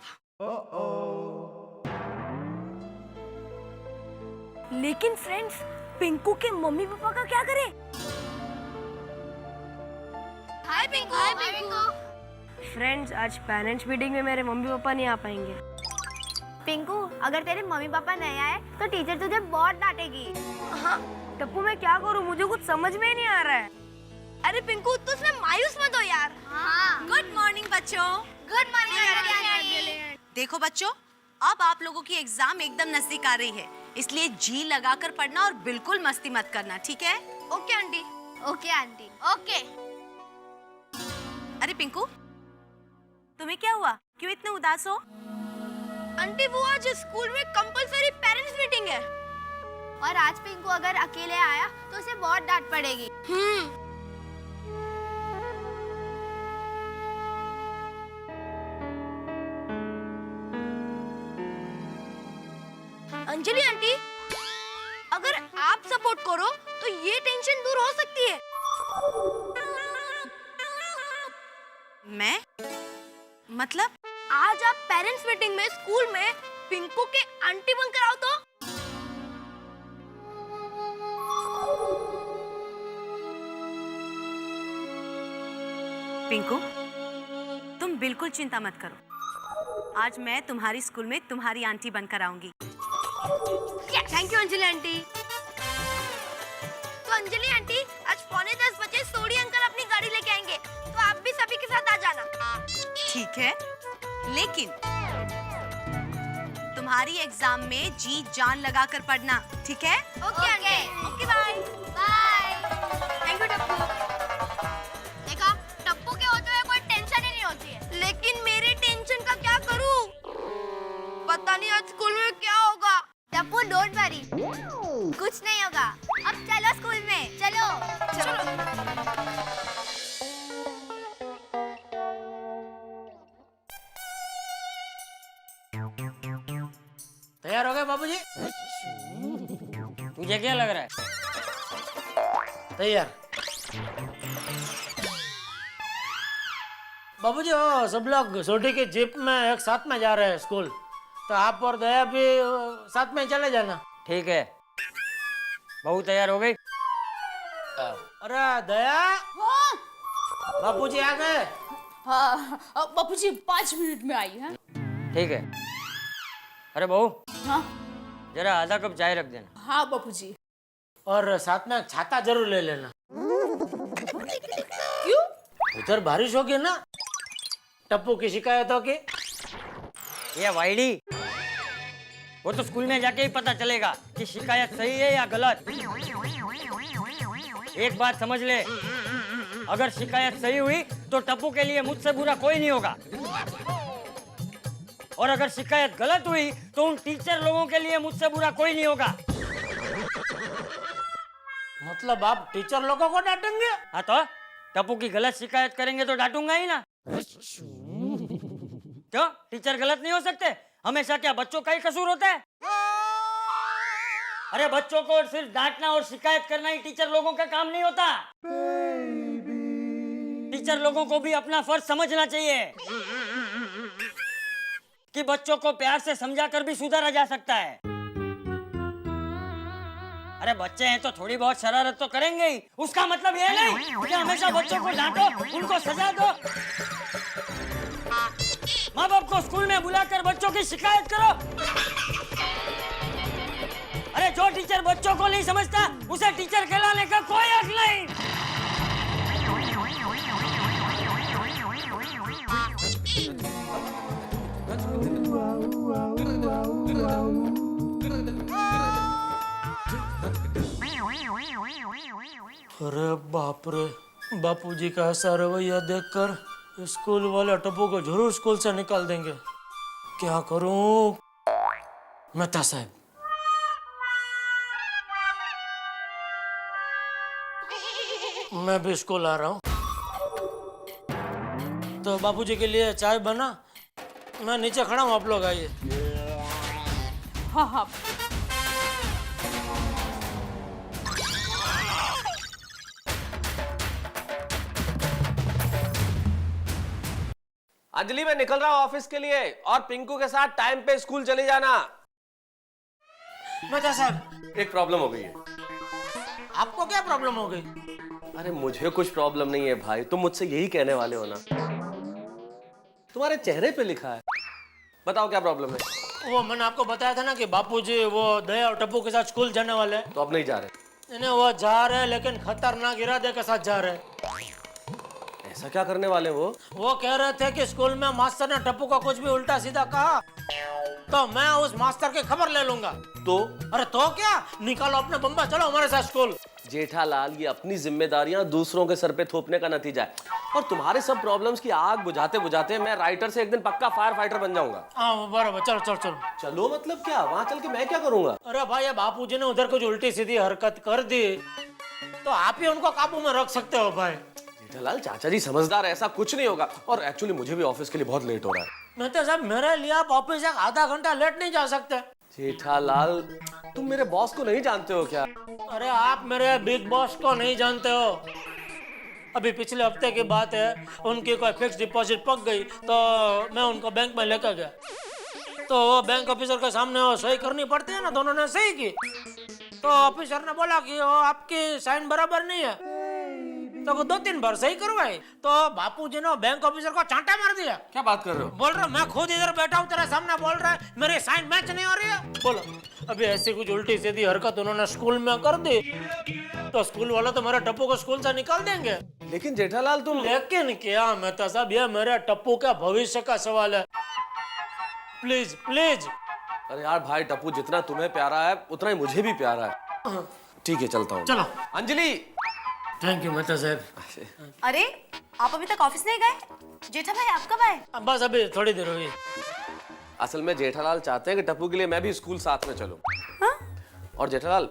लेकिन फ्रेंड्स, पिंकू के मम्मी पापा का क्या करें? हाय पिंकू। हाय पिंकू। फ्रेंड्स, आज पेरेंट्स मीटिंग में मेरे मम्मी पापा नहीं आ पाएंगे। पिंकू, अगर तेरे मम्मी पापा नहीं आए तो टीचर तुझे बहुत डांटेगी। हाँ, टप्पू मैं क्या करूँ, मुझे कुछ समझ में ही नहीं आ रहा है। अरे पिंकू, तू उसमें मायूस मत हो यार। हाँ। गुड मॉर्निंग बच्चों। Good morning. देखो बच्चों, अब आप लोगों की एग्जाम एकदम नजदीक आ रही है, इसलिए जी लगाकर पढ़ना और बिल्कुल मस्ती मत करना, ठीक है? Okay aunty. Okay aunty. Okay. अरे पिंकू, तुम्हें क्या हुआ? क्यों इतने उदास हो? आंटी, वो आज स्कूल में कंपलसरी पेरेंट्स मीटिंग है। और आज पिंकू अगर अकेले आया तो उसे बहुत डांट पड़ेगी। अंजलि आंटी, अगर आप सपोर्ट करो तो ये टेंशन दूर हो सकती है। मैं? मतलब? आज आप पेरेंट्स मीटिंग में स्कूल में पिंकू के आंटी बनकर आओ तो। पिंकू, तुम बिल्कुल चिंता मत करो, आज मैं तुम्हारी स्कूल में तुम्हारी आंटी बनकर आऊंगी। Thank you Anjali aunty. तो अंजलि आंटी, आज 9:45 बजे सोडी अंकल अपनी गाड़ी लेके आएंगे, तो आप भी सभी के साथ आ जाना। ठीक है, लेकिन तुम्हारी एग्जाम में जी जान लगाकर पढ़ना, ठीक है? Okay aunty. Okay bye. Bye. Thank you Tappu. देखा, टप्पू के होते हुए कोई टेंशन ही नहीं होती है। लेकिन मेरे टेंशन का क्या करूं? पता नहीं आज स्कूल में क्या होगा। टप्पू, डोंट वरी, कुछ नहीं होगा। अब चलो स्कूल में, चलो। तैयार हो गए बाबूजी? तुझे क्या लग रहा है? तैयार। बाबूजी, वो सब लोग सोडी की जीप में एक साथ में जा रहे हैं स्कूल, तो आप और दया भी साथ में चले जाना। ठीक है। बहू तैयार हो गई? अरे दया, बापूजी आ गए। हाँ, बापूजी 5 मिनट में आई है। ठीक है। अरे बहू, हाँ जरा आधा कप चाय रख देना। हाँ बापूजी। और साथ में छाता जरूर ले लेना। क्यों? उधर बारिश होगी ना, टप्पू की शिकायत होगी। ये वाइडी, वो तो स्कूल में जाके ही पता चलेगा कि शिकायत सही है या गलत। एक बात समझ ले, अगर शिकायत सही हुई तो टप्पू के लिए मुझसे बुरा कोई नहीं होगा, और अगर शिकायत गलत हुई तो उन टीचर लोगों के लिए मुझसे बुरा कोई नहीं होगा। मतलब आप टीचर लोगों को डांटेंगे? हाँ, तो टप्पू की गलत शिकायत करेंगे तो डांटूंगा ही ना। क्यों, टीचर गलत नहीं हो सकते? हमेशा क्या बच्चों का ही कसूर होता है? अरे बच्चों को सिर्फ डांटना और शिकायत करना ही टीचर लोगों का काम नहीं होता। टीचर लोगों को भी अपना फर्ज समझना चाहिए कि बच्चों को प्यार से समझाकर भी सुधारा जा सकता है। अरे बच्चे हैं तो थोड़ी बहुत शरारत तो करेंगे ही, उसका मतलब ये नहीं कि हमेशा बच्चों को डांटो, उनको सजा दो। माँ बाप को स्कूल में बुलाकर बच्चों की शिकायत करो। अरे जो टीचर बच्चों को नहीं समझता उसे टीचर कहलाने का कोई हक नहीं। अरे बाप रे, बापूजी का ऐसा रवैया देखकर स्कूल वाले टप्पू को जरूर स्कूल से निकाल देंगे। क्या करूं? मेहता साहब, मैं भी स्कूल आ रहा हूँ, तो बापूजी के लिए चाय बना, मैं नीचे खड़ा हूँ, आप लोग आइए। हाँ हाँ। अंजलि, मैं निकल रहा हूँ ऑफिस के लिए, और पिंकू के साथ टाइम पे स्कूल चले जाना। मेहता साहब, एक प्रॉब्लम हो गई है। आपको क्या प्रॉब्लम हो गई? अरे मुझे कुछ प्रॉब्लम नहीं है भाई, तुम मुझसे यही कहने वाले हो ना। तुम्हारे चेहरे पे लिखा है, बताओ क्या प्रॉब्लम है। वो मैंने आपको बताया था ना कि बापूजी वो दया और टप्पू के साथ स्कूल जाने वाले हैं। तो अब नहीं जा रहे? नहीं, वो जा रहे हैं लेकिन खतरनाक इरादे के साथ जा रहे हैं। ऐसा क्या करने वाले वो? वो कह रहे थे कि स्कूल में मास्टर ने टप्पू को कुछ भी उल्टा सीधा कहा तो मैं उस मास्टर की खबर ले लूंगा। तो अरे तो क्या, निकालो अपने बम्बा, चलो हमारे साथ स्कूल। जेठालाल, ये अपनी जिम्मेदारियां दूसरों के सर पे थोपने का नतीजा है। और तुम्हारे सब प्रॉब्लम्स की आग बुझाते बुझाते मैं राइटर से एक दिन पक्का फायर फाइटर बन जाऊंगा। हाँ बराबर, चलो चलो चलो। चलो मतलब क्या, वहां चल के मैं क्या करूंगा? अरे भाई, अब बापूजी ने उधर कुछ उल्टी सीधी हरकत कर दी तो आप ही उनको काबू में रख सकते हो भाई। जेठालाल चाचा जी समझदार है, ऐसा कुछ नहीं होगा। और एक्चुअली मुझे भी ऑफिस के लिए बहुत लेट हो रहा है। मेहता साहब, मेरे लिए आप ऑफिस एक आधा घंटा लेट नहीं जा सकते। जेठालाल, तुम मेरे बॉस को नहीं जानते हो क्या? अरे आप मेरे बिग बॉस को नहीं जानते हो। अभी पिछले हफ्ते की बात है, उनकी कोई फिक्स डिपॉजिट पक गई तो मैं उनको बैंक में लेकर गया। तो वो बैंक ऑफिसर के सामने वो सही करनी पड़ती है ना, दोनों ने सही की। तो ऑफिसर ने बोला कि वो आपकी साइन बराबर नहीं है, तो वो 2-3 बार सही करवाई। तो बापूजी ने बैंक ऑफिसर को चांटा मार दिया। क्या बात कर रहे हो? बोल रहा मैं खुद इधर बैठा हूँ तेरे सामने, बोल रहा है मेरे साइन मैच नहीं हो रही है। बोलो, अभी ऐसी कुछ उल्टी सीधी हरकत उन्होंने स्कूल में कर दी तो स्कूल वाला तो मेरे टप्पू को स्कूल से निकाल देंगे। लेकिन जेठालाल तुम... लेकिन क्या मेहता साहब, ये मेरे टप्पू का भविष्य का सवाल है। Please please. अरे यार भाई, टप्पू जितना तुम्हें प्यारा है उतना ही मुझे भी प्यारा है। ठीक है, चलता हूँ। चलो। अंजलि। थैंक यू मेहता साहब। अरे आप अभी तक ऑफिस नहीं गए? जेठा भाई आप कब आए? बस अभी थोड़ी देर हुई। असल में जेठालाल चाहते हैं कि टप्पू के लिए मैं भी स्कूल साथ में चलूं। हाँ? और जेठालाल,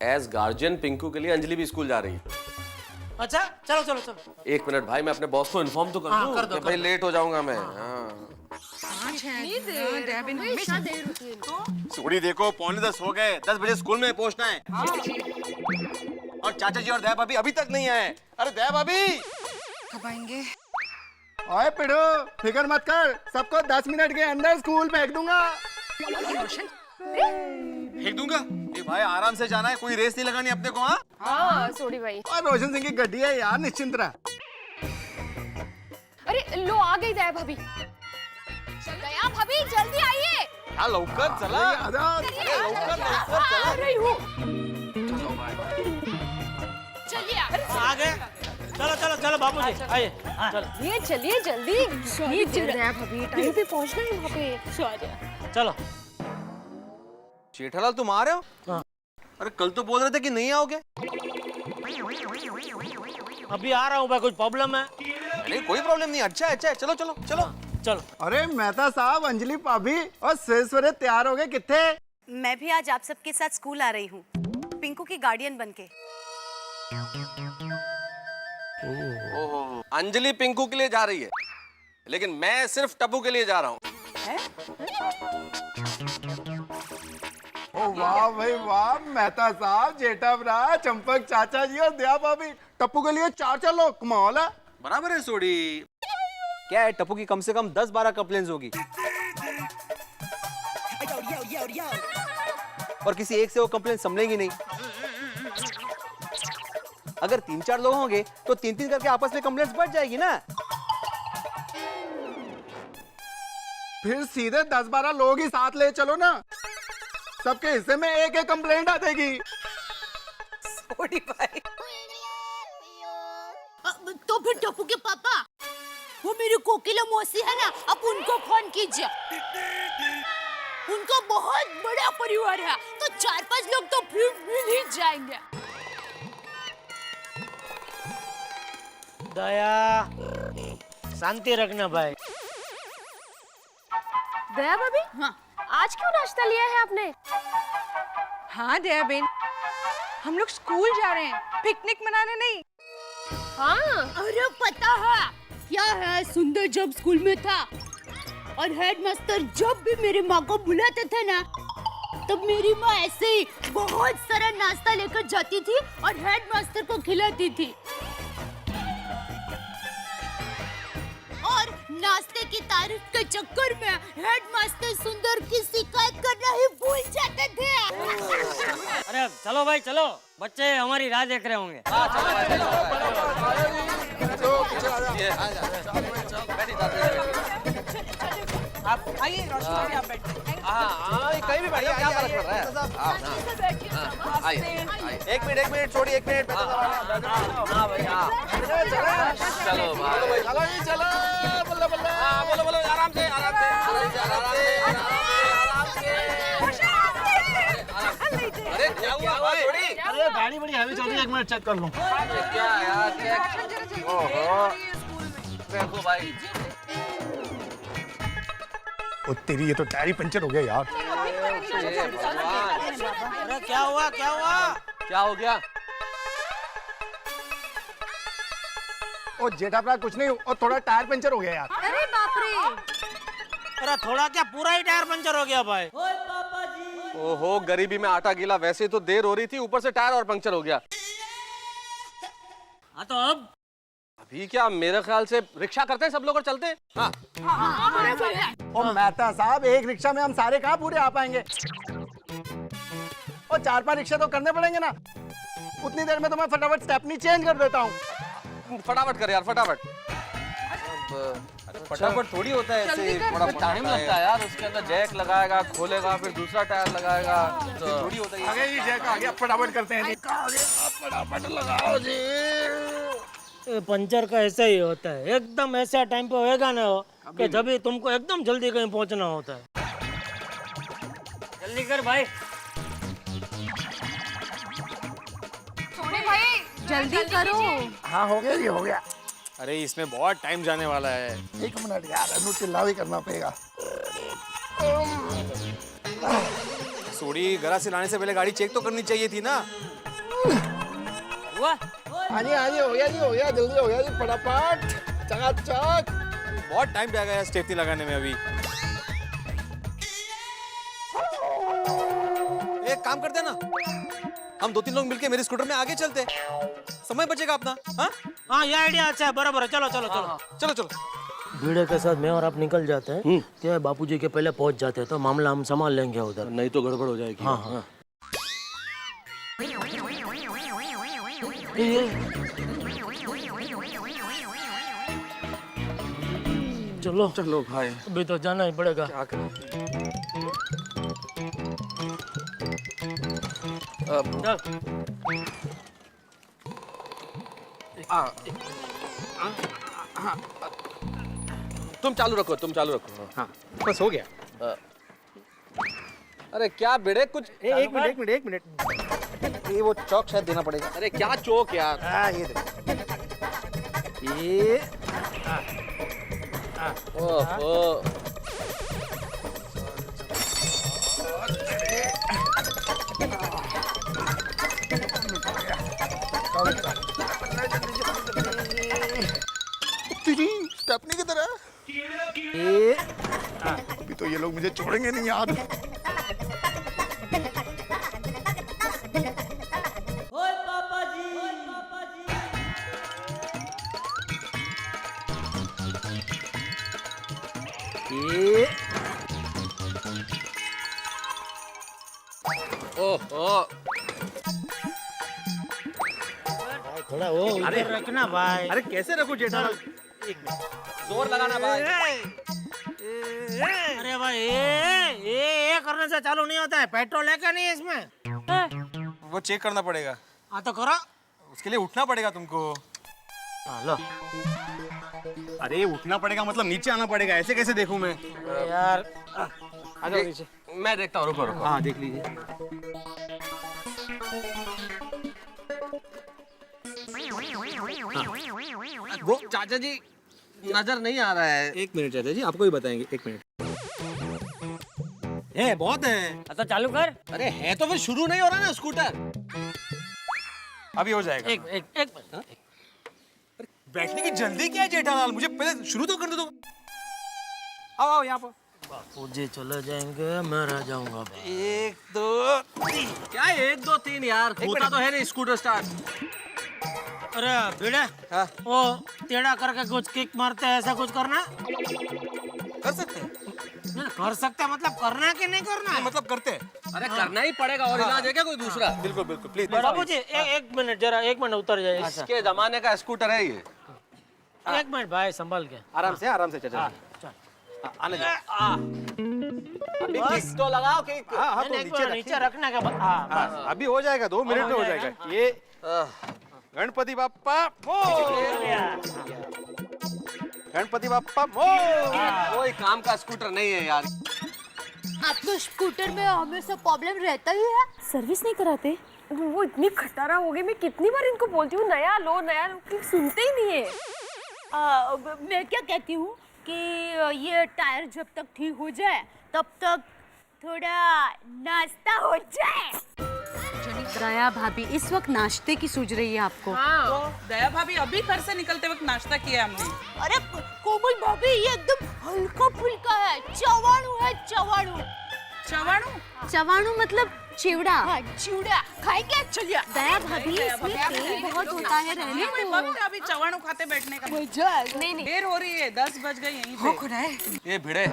एज गार्जियन पिंकू के लिए अंजलि भी स्कूल जा रही है। अच्छा, चलो चलो चलो। 1 मिनट भाई, मैं अपने बॉस को इन्फॉर्म तो कर हाँ, दूं कर दो, कि कर भाई दो। लेट हो जाऊंगा मैं। हाँ। सोड़ी देखो, 9:45 हो गए, 10 बजे स्कूल में पहुंचना है। और चाचा जी और दया भाभी अभी तक नहीं आए। अरे दया भाभी कब आएंगे? ओए पिड़ो, फिक्र मत कर, सबको 10 मिनट के अंदर स्कूल भेज दूंगा। फेंक दूंगा? ए भाई, आराम से जाना है, कोई रेस नहीं लगानी अपने को। हाँ हाँ सोडी भाई। और रोशन सिंह की गड्डी है यार, निश्चिंत रह। अरे लो आ गई दया भाभी। दया भाभी जल्दी आइए। हाँ लौकर चला। अरे लौकर चला। आ रही हूँ। चलिए आ गए। चलो चलो चलो बाबूजी आइए। चलो ये चलिए जल्दी। दया भाभी टाइम पे पहुँचना है वहाँ पे। चलो। जेठालाल, तुम आ रहे हो? हाँ। अरे कल तो बोल रहे थे कि नहीं आओगे। अभी आ रहा हूँ भाई, कुछ प्रॉब्लम है? नहीं कोई प्रॉब्लम नहीं। अच्छा अच्छा, चलो चलो चलो चलो। अरे मेहता साहब, अंजलि भाभी और सवेरे तैयार हो गए कितने? मैं भी आज आप सबके साथ स्कूल आ रही हूँ, पिंकू की गार्डियन बनके। ओहो, अंजलि पिंकू के लिए जा रही है, लेकिन मैं सिर्फ टप्पू के लिए जा रहा हूँ। ओ वाह भाई वाह, मेहता साहब, जेठा भरा, चंपक चाचा जी और दया भाभी, टप्पू के लिए 4 लोग, कमाल है। बराबर है सोडी। क्या है, टप्पू की कम से कम 10-12 कंप्लेंट्स होगी और किसी एक से वो कंप्लेंट संभलेंगी नहीं। अगर 3-4 लोग होंगे तो 3-3 करके आपस में कंप्लेंट्स बढ़ जाएगी ना। फिर सीधे 10-12 लोग ही साथ ले चलो ना, सबके हिस्से में एक एक कंप्लेंट आ जाएगी। सोडी भाई। तो फिर टप्पू के पापा, वो मेरी कोकिला मौसी है ना, अब उनको फोन कीजिए। उनका बहुत बड़ा परिवार है, तो 4-5 लोग तो फिर मिल ही जाएंगे। दया, शांति रखना भाई। दया भाभी, हाँ आज क्यों नाश्ता लिया है आपने? हाँ दया बेन, हम लोग स्कूल जा रहे हैं, पिकनिक मनाने नहीं। हाँ। अरे पता है क्या है, सुंदर जब स्कूल में था और हेडमास्टर जब भी मेरी माँ को बुलाते थे ना, तब मेरी माँ ऐसे ही बहुत सारा नाश्ता लेकर जाती थी और हेडमास्टर को खिलाती थी। और नाश्ते की तारीफ के चक्कर में हेडमास्टर सुंदर की शिकायत करना ही भूल जाते थे। अरे चलो भाई चलो, बच्चे हमारी राह देख रहे होंगे। आप आइए रोशनी भाभी, आप बैठिए। कहीं भी बैठो, क्या फर्क पड़ रहा है? एक मिनट छोड़िए, एक मिनट। चलो भाई, चलो बल्ले बल्ले, बोलो आराम से, अरे क्या हुआ भाई? अरे गाड़ी बड़ी हैवी चल रही है, एक मिनट चेक कर लूं। क्या यार, चेक। ओहो, देखो भाई। ओ तेरी, ये तो टायर ही पंचर हो गया यार। अरे क्या हुआ, क्या हुआ? क्या हो गया? ओ जेठाप्रा कुछ नहीं, और थोड़ा टायर पंचर हो गया यार। अरे बाप रे, अरे थोड़ा क्या, पूरा ही टायर पंचर हो गया भाई। ओहो, गरीबी में आटा गीला। वैसे तो देर हो रही थी, ऊपर से टायर और पंक्चर हो गया। हाँ तो अब अभी क्या, मेरे ख्याल से रिक्शा करते हैं सब लोग और चलते हैं। हाँ। ओ मेहता साहब, एक रिक्शा में हम सारे कहाँ पूरे आ पाएंगे? और 4-5 रिक्शा तो करने पड़ेंगे ना। उतनी देर में तो मैं फटाफट स्टेपनी चेंज कर देता हूँ। फटाफट कर यार, फटाफट। फटाफट थोड़ी होता है ऐसे, थोड़ा टाइम लगता है यार। उसके अंदर जैक लगाएगा, खोलेगा, फिर दूसरा टायर लगाएगा, तो थोड़ी होता है। आगे ही जैक आ गया, फटाफट करते हैं जी। फटाफट लगाओ जी। ये पंचर का ऐसा ही होता है, एकदम ऐसा टाइम पे होएगा ना हो कि जब भी तुमको एकदम जल्दी कहीं पहुंचना होता है। जल्दी कर भाई। सोने भाई जल्दी करो। हाँ हो गया जी, हो गया। अरे इसमें बहुत टाइम जाने वाला है। 1 मिनट यार, अनु चिल्लाव ही करना पड़ेगा। सोडी, गरा से लाने से पहले गाड़ी चेक तो करनी चाहिए थी ना। हुआ? हाँ जी हो गया जी, हो गया, जल्दी हो गया जी, फटाफट चकाचक। बहुत टाइम पे आ गया स्टेपनी लगाने में। अभी एक काम करते हैं ना, हम 2-3 लोग मिलके मेरे स्कूटर में आगे चलते, समय बचेगा अपना। हाँ हाँ, ये आइडिया अच्छा है, बराबर है। चलो चलो चलो चलो चलो। भीड़े के साथ मैं और आप निकल जाते हैं, क्या बापूजी के पहले पहुंच जाते हैं तो मामला हम संभाल लेंगे उधर। नहीं तो गड़बड़ हो जाएगी। हाँ हाँ। चलो चलो भाई, अभी तो जाना ही पड़ेगा। क्या करें? तुम चालू रखो, तुम चालू रखो। हाँ बस हो गया। अरे क्या बेड़े, कुछ एक मिनट। ये वो चौक शायद देना पड़ेगा। अरे क्या चौक यार। हाँ ये देखो, ये ओहो, स्टेपनी की तरह। ये अभी तो ये लोग मुझे छोड़ेंगे नहीं यार। ये ओहो, थोड़ा वो उधर रखना भाई। अरे कैसे रखूं जेठालाल? जोर लगाना भाई। अरे भाई ये करने से चालू नहीं होता है, पेट्रोल है क्या नहीं है इसमें? वो चेक करना पड़ेगा। हाँ तो करो। उसके लिए उठना पड़ेगा तुमको। हाँ लो। अरे उठना पड़ेगा मतलब नीचे आना पड़ेगा, ऐसे कैसे देखूं मैं? यार आ जाओ नीचे। मैं देखता हूँ, रुको रुको। हाँ देख लीजिए। वो चाचा जी नजर नहीं आ रहा है। 1 मिनट चाचा जी, आपको ही बताएंगे। 1 मिनट। है बहुत है। तो चालू कर। अरे है तो फिर शुरू नहीं हो रहा ना स्कूटर। अभी हो जाएगा। एक बैठने की जल्दी क्या है जेठालाल? मुझे पहले शुरू तो कर दो। आओ आओ यहाँ पर। बापूजी चले जाएंगे, मैं रह जाऊंगा। 1 2 3। क्या 1 2 3 यार, होता तो है नहीं स्कूटर स्टार्ट। अरे भिड़े, वो टेढ़ा करके कुछ किक मारते हैं, ऐसा कुछ करना। कर सकते हैं। कर सकते हैं मतलब करना है कि नहीं करना है? मतलब करते हैं। अरे करना ही पड़ेगा, और इलाज है क्या कोई दूसरा? बिल्कुल बिल्कुल प्लीज। बाबूजी एक मिनट जरा, एक मिनट उतर जाए। इसके जमाने का स्कूटर है ये। एक मिनट भाई, संभाल के। आराम से चाचा जी। आने दो। अभी किक तो लगाओ, किक। हाँ तो नीचे रखने का हाँ, अभी हो जाएगा, 2 मिनट में हो जाएगा। ये गणपति बाप्पा गणपति बाप्पा कोई काम का स्कूटर नहीं है यार। आपको स्कूटर में हमेशा प्रॉब्लम रहता ही है। सर्विस नहीं कराते? वो इतनी खटारा हो गई, मैं कितनी बार इनको बोलती हूँ नया लो, सुनते ही नहीं है। मैं क्या कहती हूँ कि ये टायर जब तक ठीक हो जाए तब तक थोड़ा नाश्ता हो जाए। दया भाभी इस वक्त नाश्ते की सूझ रही है आपको? तो दया भाभी अभी घर से निकलते वक्त नाश्ता किया हमने। अरे कोमल भाभी, ये एकदम हल्का फुल्का है, चवाणू है, चवाणू। चवाणू? चवाणू मतलब चिवड़ा? हाँ, चिवड़ा खाएंगे। चलिए दया भाभी, इसमें तेल बहुत होता है, रहने कोई दो। वक्त अभी चवाणू खाते बैठने का नहीं। देर हो रही है, 10 बज गए यहीं पे। ये भिड़े,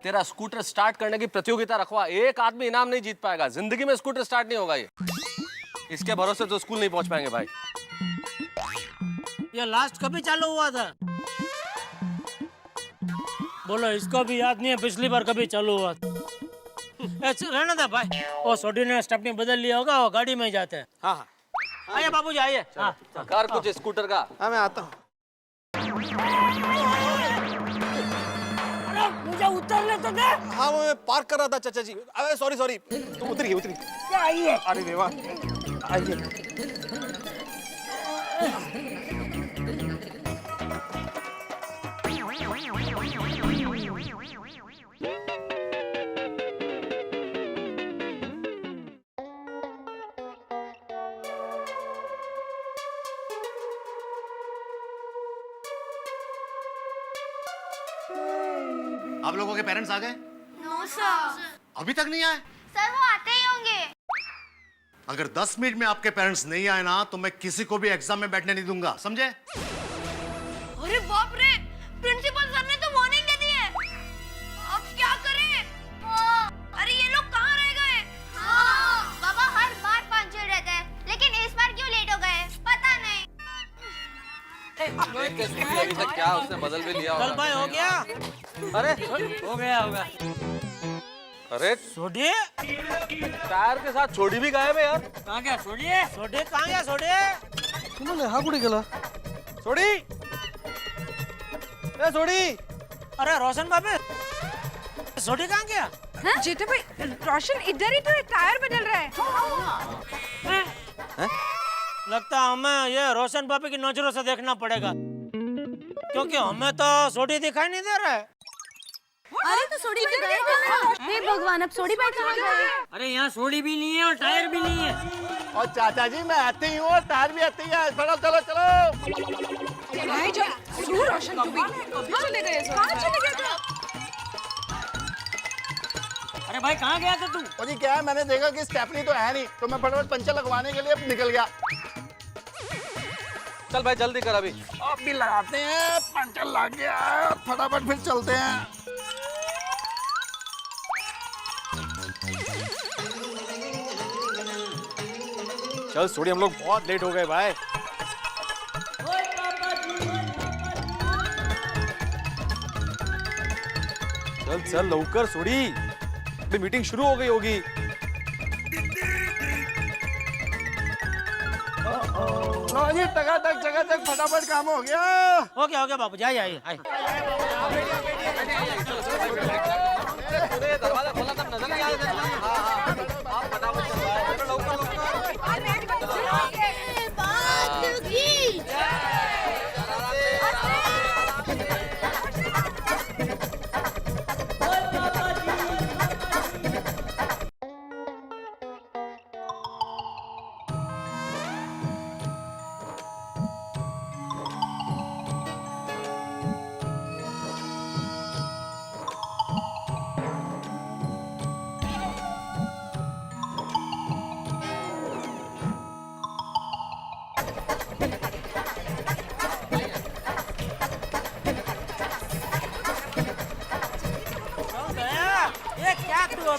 तेरा स्कूटर स्टार्ट करने की प्रतियोगिता रखवा, एक आदमी इनाम नहीं जीत पाएगा। जिंदगी में स्कूटर स्टार्ट नहीं होगा ये। इसके भरोसे तो स्कूल नहीं पहुंच पाएंगे भाई। ये लास्ट कभी चालू हुआ था? बोलो, इसको भी याद नहीं है पिछली बार कभी चालू हुआ था? रहना था भाई, वो सोडी ने स्टेपनी बदल लिया होगा, वो गाड़ी में ही जाते हैं। हाँ आइए बाबूजी आइए। कर कुछ स्कूटर का। हाँ मैं आता हूँ। मुझे उतरने तो दे। हाँ वो मैं पार्क कर रहा था चाचा जी। अरे सॉरी तुम उतरिए। आइए। अरे देवा, आइए। आप लोगों के पेरेंट्स आ गए? No sir. अभी तक नहीं आए? सर वो आते ही होंगे। अगर 10 मिनट में आपके पेरेंट्स नहीं आए ना तो मैं किसी को भी एग्जाम में बैठने नहीं दूंगा, समझे? अरे बाप रे, प्रिंसिपल सर ने तो वार्निंग दे दी है। अब क्या करें? अरे ये लोग कहाँ रह गए? बाबा हर बार पंक्चुअल रहता है, लेकिन इस बार क्यों लेट हो गए पता नहीं। अभी तक क्या उसने बदल भी लिया चल भाई, हो गया? अरे हो गया होगा। अरे सोडी, टायर के साथ छोड़ी भी गायब है यार। कहाँ गया? छोड़िए। सोडी कहाँ गया? सोडी हा कुठे गेला? सोडी, ए सोडी। अरे रोशन बाबे, सोडी कहाँ गया? जेठा भाई, रोशन इधर ही तो है, टायर बदल रहा है। लगता है हमें ये रोशन बाबे की नजरों से देखना पड़ेगा, क्योंकि हमें तो सोडी दिखाई नहीं दे रहा है। अरे तो सोडी भी गए कहाँ? हे भगवान, अब सोडी बैठ कहाँ गए? अरे यहाँ सोडी भी नहीं है और टायर भी नहीं है। और चाचा जी मैं आती ही हूँ और टायर भी आती है। चलो चलो चलो। भाई जा, सुन रोशन तू भी। कभी चले गए? कहाँ चले गए थे? अरे भाई कहाँ गया था तू? और जी क्या है, मैंने देखा कि स्टेपनी तो है नहीं, तो मैं फटाफट पंचर लगवाने के लिए निकल गया। चल भाई जल्दी कर अभी। अब भी लगाते हैं, पंचर लग गया है, फटाफट फिर चलते हैं। चल सोडी, हम लोग बहुत लेट हो गए भाई। चल चल लवकर सोडी, अभी मीटिंग शुरू हो गई होगी। लो जी, टकाटक फटाफट काम हो गया। हो गया बाबू, जाइए आइए। दरवाजा खोला तब नजर नहीं आ रहा था। आप फटाफट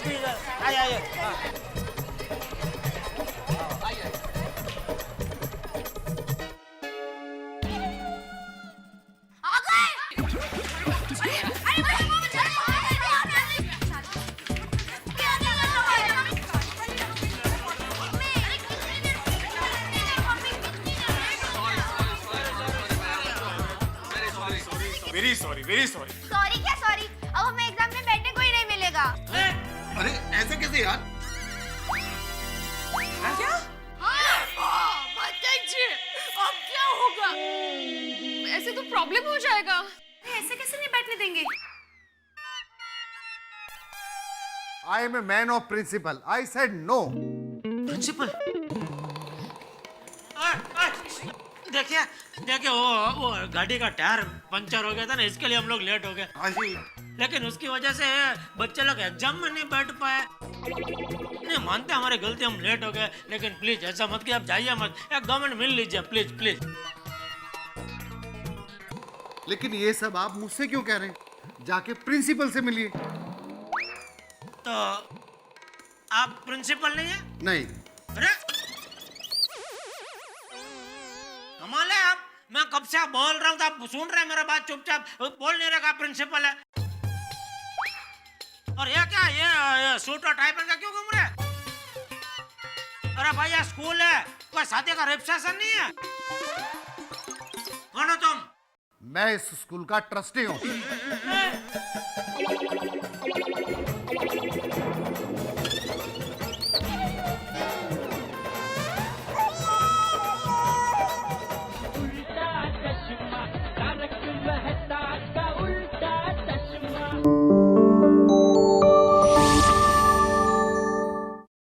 अभी आइए आइए हाँ। आ गए। अरे भाई very sorry very sorry. Sorry क्या सॉरी, अब हमें एग्जाम में बैठने को ही नहीं मिलेगा। अरे ऐसे कैसे यार? क्या? अब क्या होगा? ऐसे तो प्रॉब्लम हो जाएगा। ऐसे कैसे नहीं बैठने देंगे? I am a man of principal, I said no. Principal देखिए देखिए वो गाड़ी का टायर पंचर हो गया था ना, इसके लिए हम लोग लेट हो गए। हाँ जी। लेकिन उसकी वजह से बच्चे लोग एग्जाम में नहीं बैठ पाए। नहीं मानते हमारी गलती, हम लेट हो गए, लेकिन प्लीज ऐसा मत कि आप जाइए मत, 1-2 मिनट मिल लीजिए प्लीज प्लीज। लेकिन ये सब आप मुझसे क्यों कह रहे हैं? जाके प्रिंसिपल से मिलिए। तो आप प्रिंसिपल नहीं है? नहीं। अरे कमाल है आप, मैं कब से आप बोल रहा हूँ तो आप सुन रहे हैं मेरा बात चुपचाप, बोल नहीं रहा प्रिंसिपल है। और ये क्या ये सूट और टाई पहन के क्यों घूम रहे हैं? अरे भाई ये स्कूल है, कोई शादी का रिसेप्शन नहीं है। कौन हो तुम? मैं इस स्कूल का ट्रस्टी हूँ।